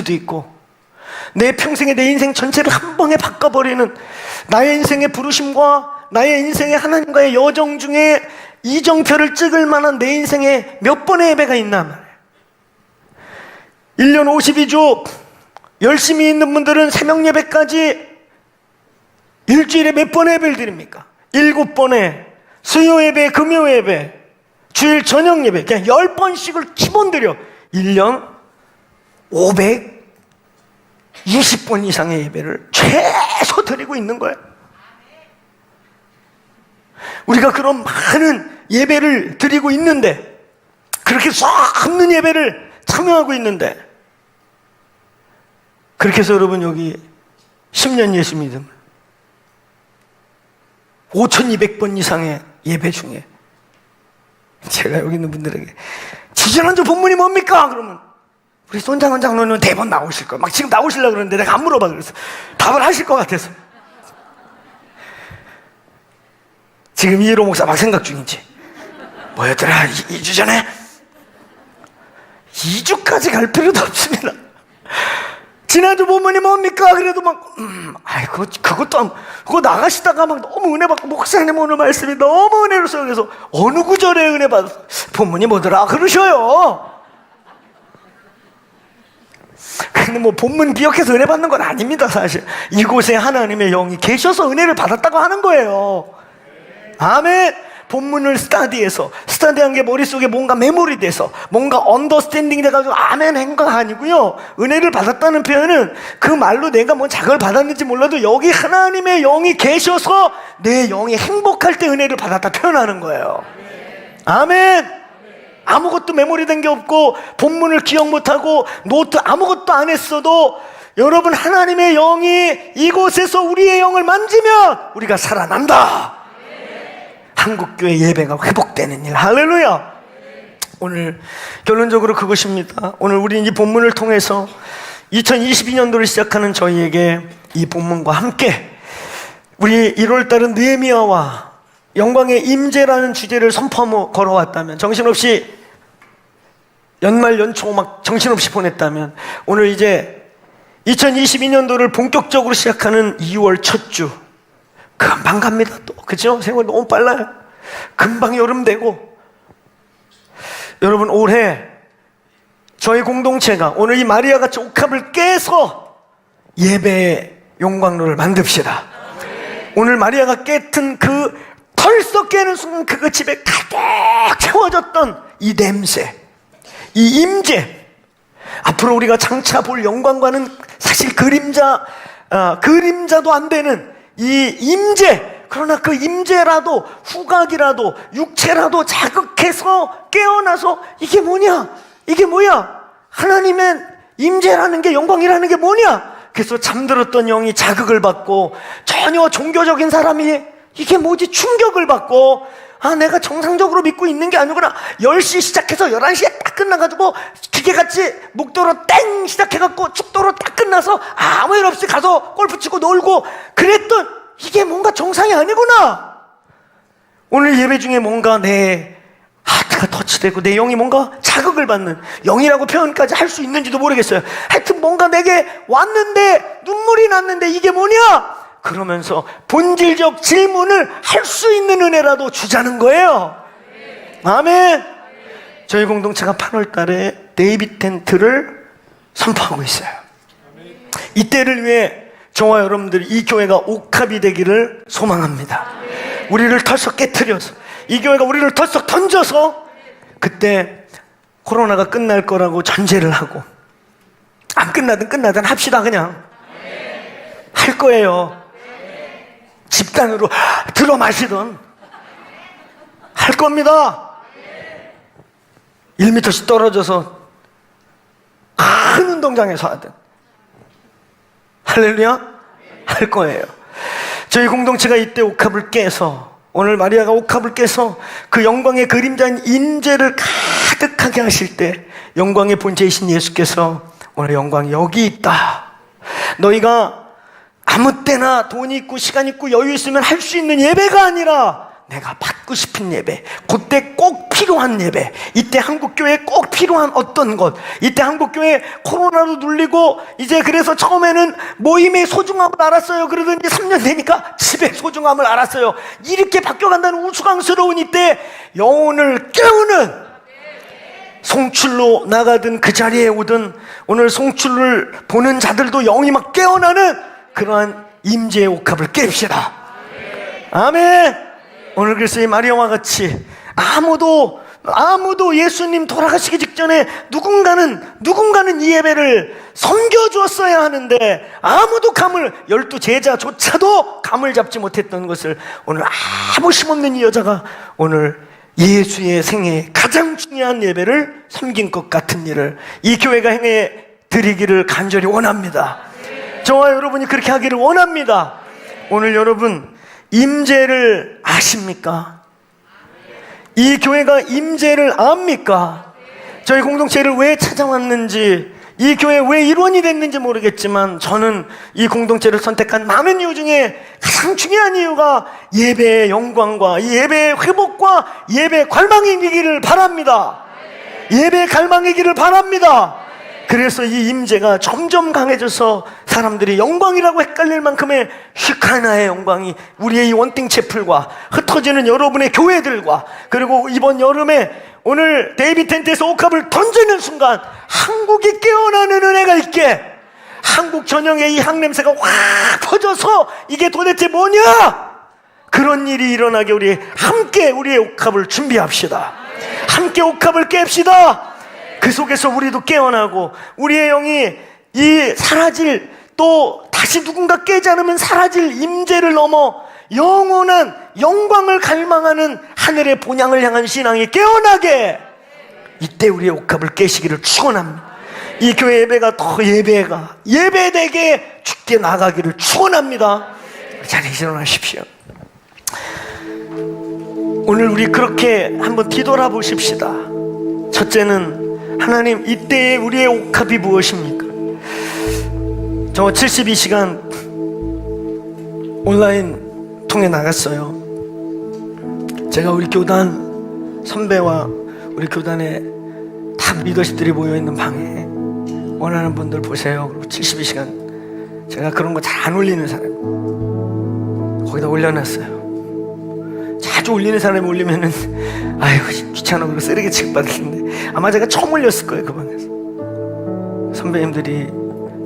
있고, 내 평생에 내 인생 전체를 한 번에 바꿔버리는 나의 인생의 부르심과 나의 인생의 하나님과의 여정 중에 이정표를 찍을 만한 내 인생에 몇 번의 예배가 있나 말이에요. 1년 52주 열심히 있는 분들은 새벽 예배까지 일주일에 몇 번의 예배를 드립니까? 7번에 수요 예배, 금요 예배, 주일 저녁 예배, 그냥 10번씩을 기본 드려. 1년 520번 이상의 예배를 최소 드리고 있는 거예요. 우리가 그런 많은 예배를 드리고 있는데, 그렇게 수 없는 예배를 참여하고 있는데, 그렇게 해서 여러분 여기 10년 예수 믿음 5200번 이상의 예배 중에 제가 여기 있는 분들에게 지지난주 본문이 뭡니까? 그러면 우리 손장원 장로는 대본 나오실 거야. 막 지금 나오시려고 그러는데 내가 안 물어봐. 그래서 답을 하실 것 같아서. 지금 이혜로 목사 막 생각 중이지. 뭐였더라? 2주 전에? 2주까지 갈 필요도 없습니다. 지난주 본문이 뭡니까? 그래도 막, 그거 나가시다가 막 너무 은혜 받고, 목사님 오늘 말씀이 너무 은혜로서, 그래서 어느 구절에 은혜 받았어? 본문이 뭐더라? 그러셔요. 근데 뭐 본문 기억해서 은혜 받는 건 아닙니다, 사실. 이곳에 하나님의 영이 계셔서 은혜를 받았다고 하는 거예요. 아멘. 본문을 스타디한 게 머릿속에 뭔가 메모리 돼서 뭔가 언더스탠딩 돼가지고 아멘 한 거 아니고요. 은혜를 받았다는 표현은 그 말로 내가 뭐 자극을 받았는지 몰라도 여기 하나님의 영이 계셔서 내 영이 행복할 때 은혜를 받았다 표현하는 거예요. 아멘. 아무것도 메모리 된 게 없고 본문을 기억 못하고 노트 아무것도 안 했어도 여러분, 하나님의 영이 이곳에서 우리의 영을 만지면 우리가 살아난다. 한국교회 예배가 회복되는 일. 할렐루야. 오늘 결론적으로 그것입니다. 오늘 우리는 이 본문을 통해서 2022년도를 시작하는 저희에게 이 본문과 함께 우리 1월달은 느헤미야와 영광의 임재라는 주제를 선포하며 걸어왔다면, 정신없이 연말 연초 막 정신없이 보냈다면, 오늘 이제 2022년도를 본격적으로 시작하는 2월 첫 주, 금방 갑니다. 또 그죠? 세월이 너무 빨라요. 금방 여름 되고. 여러분, 올해 저희 공동체가 오늘 이 마리아같이 옥합을 깨서 예배의 용광로를 만듭시다. 오늘 마리아가 깨튼 그 털썩 깨는 순간 그 집에 가득 채워졌던 이 냄새, 이 임재, 앞으로 우리가 장차 볼 영광과는 사실 그림자도 안 되는 이 임재, 그러나 그 임재라도 후각이라도 육체라도 자극해서 깨어나서 이게 뭐냐? 이게 뭐야? 하나님의 임재라는 게, 영광이라는 게 뭐냐? 그래서 잠들었던 영이 자극을 받고 전혀 종교적인 사람이 이게 뭐지? 충격을 받고, 아, 내가 정상적으로 믿고 있는 게 아니구나. 10시 시작해서 11시에 딱 끝나가지고 기계같이 목도로 땡 시작해갖고 축도로 딱 끝나서 아무 일 없이 가서 골프 치고 놀고 그랬던, 이게 뭔가 정상이 아니구나. 오늘 예배 중에 뭔가 내 하트가 터치되고 내 영이 뭔가 자극을 받는, 영이라고 표현까지 할 수 있는지도 모르겠어요. 하여튼 뭔가 내게 왔는데 눈물이 났는데 이게 뭐냐? 그러면서 본질적 질문을 할 수 있는 은혜라도 주자는 거예요. 아멘. 저희 공동체가 8월 달에 데이빗 텐트를 선포하고 있어요. 이때를 위해 저와 여러분들이 이 교회가 옥합이 되기를 소망합니다. 우리를 털썩 깨트려서, 이 교회가 우리를 털썩 던져서 그때 코로나가 끝날 거라고 전제를 하고, 안 끝나든 합시다. 그냥 할 거예요. 집단으로 들어 마시던 할 겁니다. 1m씩 떨어져서 큰 운동장에서 하든 할렐루야 할 거예요. 저희 공동체가 이때 옥합을 깨서, 오늘 마리아가 옥합을 깨서 그 영광의 그림자인 임재를 가득하게 하실 때, 영광의 본체이신 예수께서 오늘 영광이 여기 있다, 너희가 아무 때나 돈이 있고 시간 있고 여유 있으면 할 수 있는 예배가 아니라 내가 받고 싶은 예배, 그때 꼭 필요한 예배, 이때 한국교회에 꼭 필요한 어떤 것, 이때 한국교회 코로나로 눌리고 이제 그래서 처음에는 모임의 소중함을 알았어요. 그러더니 3년 되니까 집의 소중함을 알았어요. 이렇게 바뀌어간다는 우스꽝스러운 이때 영혼을 깨우는, 송출로 나가든 그 자리에 오든 오늘 송출을 보는 자들도 영이 막 깨어나는 그러한 임재의 옥합을 깹시다. 아멘. 오늘 그래서 이 마리아와 같이 아무도 예수님 돌아가시기 직전에 누군가는 이 예배를 섬겨주었어야 하는데 아무도 감을, 12 제자조차도 감을 잡지 못했던 것을 오늘 아무 힘없는 이 여자가 오늘 예수의 생애 가장 중요한 예배를 섬긴 것 같은 일을 이 교회가 행해 드리기를 간절히 원합니다. 저와 여러분이 그렇게 하기를 원합니다. 오늘 여러분 임재를 아십니까? 이 교회가 임재를 압니까? 저희 공동체를 왜 찾아왔는지, 이 교회 왜 일원이 됐는지 모르겠지만 저는 이 공동체를 선택한 많은 이유 중에 가장 중요한 이유가 예배의 영광과 이 예배의 회복과 예배의 갈망이기를 바랍니다. 예배의 갈망이기를 바랍니다. 그래서 이 임재가 점점 강해져서 사람들이 영광이라고 헷갈릴 만큼의 슈카나의 영광이 우리의 이 원팅 채플과 흩어지는 여러분의 교회들과, 그리고 이번 여름에 오늘 데이비 텐트에서 옥합을 던지는 순간 한국이 깨어나는 은혜가 있게, 한국 전역에 이 향냄새가 확 퍼져서 이게 도대체 뭐냐, 그런 일이 일어나게 우리 함께 우리의 옥합을 준비합시다. 함께 옥합을 깹시다. 그 속에서 우리도 깨어나고 우리의 영이 이 사라질, 또 다시 누군가 깨지 않으면 사라질 임재를 넘어 영원한 영광을 갈망하는 하늘의 본향을 향한 신앙이 깨어나게, 이때 우리의 옥합을 깨시기를 축원합니다. 이 교회 예배가 더 예배되게 주께 나가기를 축원합니다. 자리에 일어나십시오. 오늘 우리 그렇게 한번 뒤돌아보십시다. 첫째는 하나님, 이때의 우리의 옥합이 무엇입니까? 저 72시간 온라인 통해 나갔어요. 제가 우리 교단 선배와 우리 교단의 탑 리더십들이 모여있는 방에 원하는 분들 보세요. 그리고 72시간 제가 그런 거 잘 안 올리는 사람 거기다 올려놨어요. 자주 올리는 사람이 올리면은 아이고 귀찮아 그러고 쓰레기 취급받았는데 아마 제가 처음 올렸을 거예요. 그 방에서 선배님들이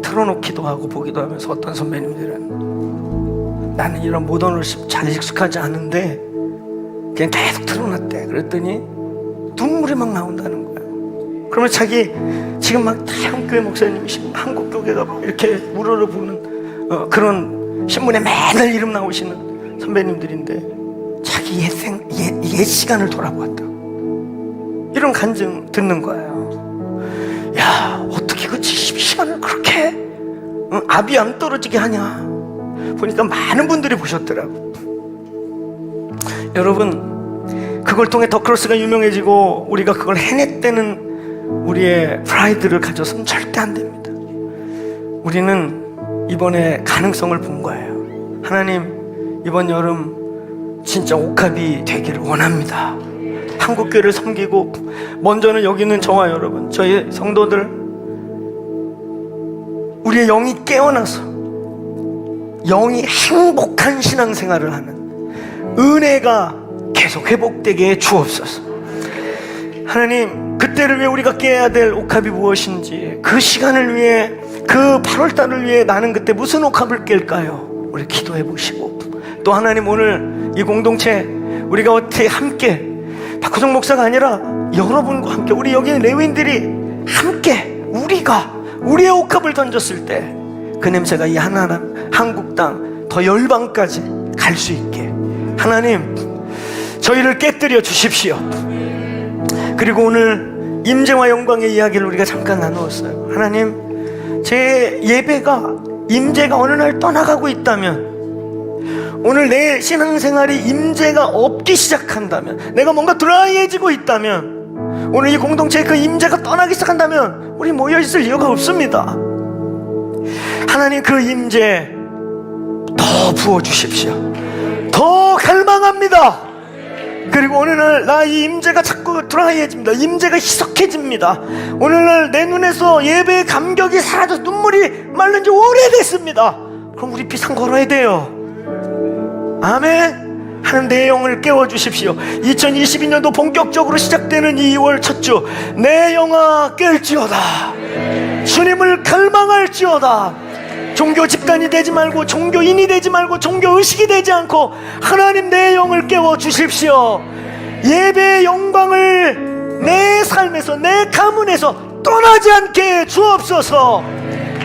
틀어놓기도 하고 보기도 하면서, 어떤 선배님들은 나는 이런 모던을 잘 익숙하지 않은데 그냥 계속 틀어놨대. 그랬더니 눈물이 막 나온다는 거예요. 그러면 자기 지금 막 한국교회 목사님이시고 한국교회가 이렇게 우러러보는 그런 신문에 맨날 이름 나오시는 선배님들인데 자기 옛 시간을 돌아보았다고 이런 간증 듣는 거예요. 야, 어떻게 그 72시간을 그렇게 압이 안 떨어지게 하냐. 보니까 많은 분들이 보셨더라고. 여러분, 그걸 통해 더 크로스가 유명해지고 우리가 그걸 해냈다는 우리의 프라이드를 가져서는 절대 안 됩니다. 우리는 이번에 가능성을 본 거예요. 하나님, 이번 여름 진짜 옥합이 되기를 원합니다. 한국교회를 섬기고, 먼저는 여기 있는 저와 여러분, 저희 성도들, 우리의 영이 깨어나서 영이 행복한 신앙생활을 하는 은혜가 계속 회복되게 해 주옵소서. 하나님, 그때를 위해 우리가 깨야 될 옥합이 무엇인지, 그 시간을 위해, 그 8월달을 위해 나는 그때 무슨 옥합을 깰까요? 우리 기도해 보시고, 또 하나님, 오늘 이 공동체 우리가 어떻게 함께 박호정 목사가 아니라 여러분과 함께, 우리 여기 레위인들이 함께, 우리의 옥합을 던졌을 때 그 냄새가 이 하나님 한국 땅 더 열방까지 갈 수 있게 하나님 저희를 깨뜨려 주십시오. 그리고 오늘 임재와 영광의 이야기를 우리가 잠깐 나누었어요. 하나님, 제 예배가, 임재가 어느 날 떠나가고 있다면, 오늘 내 신앙생활이 임재가 없기 시작한다면, 내가 뭔가 드라이해지고 있다면, 오늘 이 공동체에 그 임재가 떠나기 시작한다면 우리 모여있을 이유가 없습니다. 하나님, 그 임재 더 부어주십시오. 더 갈망합니다. 그리고 어느 날 나 이 임재가 자꾸 드라이해집니다. 임재가 희석해집니다. 오늘날 내 눈에서 예배의 감격이 사라져서 눈물이 마른 지 오래됐습니다. 그럼 우리 비상 걸어야 돼요. 아멘. 하는 내 영을 깨워주십시오. 2022년도 본격적으로 시작되는 2월 첫 주, 내 영아 깰지어다. 주님을 갈망할지어다. 종교 집단이 되지 말고, 종교인이 되지 말고, 종교의식이 되지 않고 하나님 내 영을 깨워주십시오. 예배의 영광을 내 삶에서, 내 가문에서 떠나지 않게 주옵소서.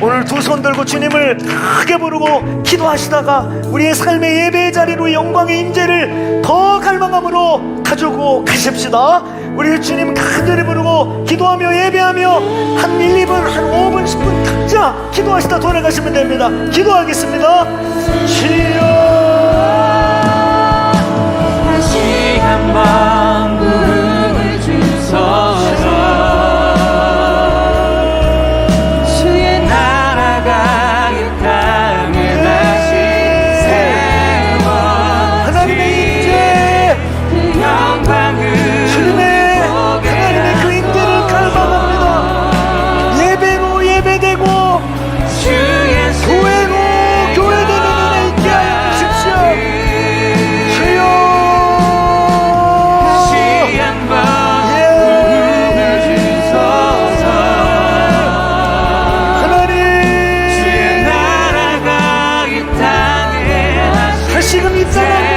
오늘 두 손 들고 주님을 크게 부르고 기도하시다가 우리의 삶의 예배의 자리로 영광의 임재를 더 갈망함으로 가지고 가십시다. 우리 주님 간절히 부르고 기도하며 예배하며 한 1, 2분, 한 5분, 10분 각자 기도하시다 돌아가시면 됩니다. 기도하겠습니다. 주여, 다시 한번 부름을 주소서. 주의 나라가 이 땅에 다시 세워 하나님의 임재, 그 영광을 하나님의 그 임재를 갈망합니다. 예배로 예배되고 주 예수 교회로 교회되는 은혜 있게 하여 주십시오. 주여, 다시 한번 부름을 주소서. 하나님, 주의 나라가 이 땅에 다시금 이 땅의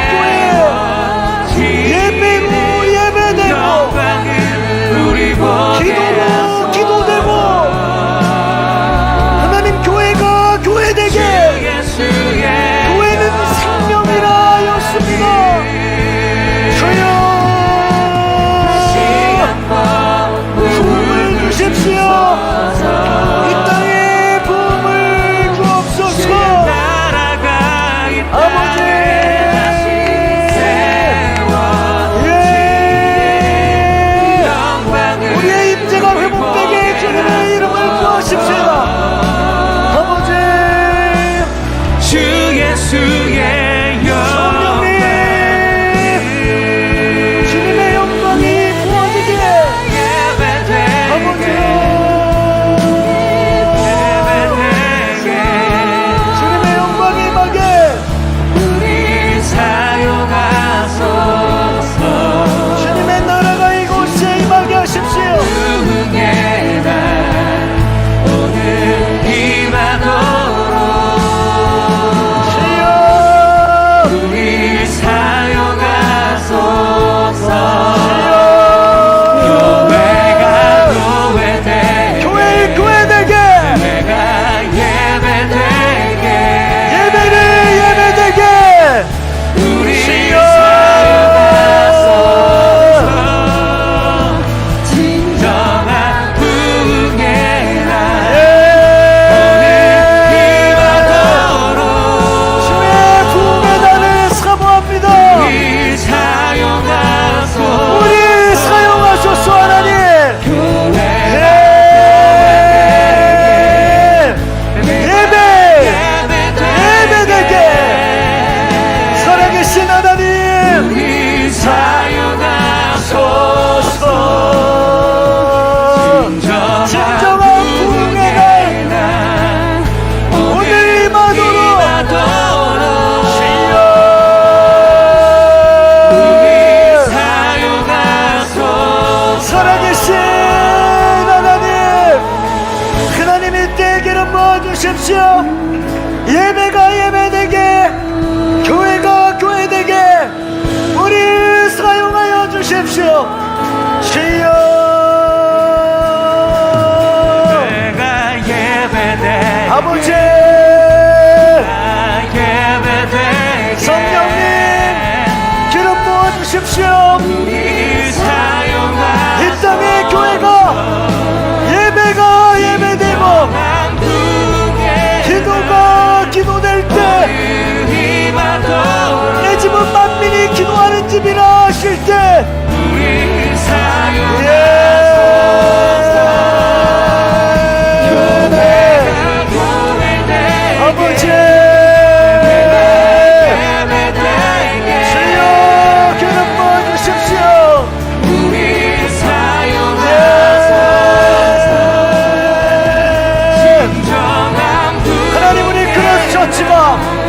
교회 예배로 예배되고 영광을 우리 보게 기도로 기도되고 하나님 교회가 교회되게, 예수의 교회는 생명이라 하였습니다. 주여, 부음을 주십시오. 이 땅에 부음을 주옵소서. 나라가 이 아버지, 예, 우리의 임재가 회복되게 주님의 이름을 부으십시다. 아버지, 주 예수의 성령님, 주님의 영광이 부어지게, 아버지, 주님의 영광이 임하게, 우리 사용하소서. 주님의 나라가 이곳에 임하게 하십시오. 부흥의 날 오늘 임하도록 주여, 우리 사용하소서. 교회가 교회되게, 교회되게, 교회가 예배되게, 예배를 예배되게, 우리 주여. 사용하소서. 진정한 부흥의 날 예. 임하도록 주의 부흥의 날을 주십시오. 우리 사용하 이 땅의 교회가 예배가 예배되고 남북에 기도가 기도될 때 힘하도록 내 집은 만민이 기도하는 집이라 하실 때 우리 사용하 아버지 주여 기름 부어주십시오. 우리 사용하 하나님 우리 그러셨지만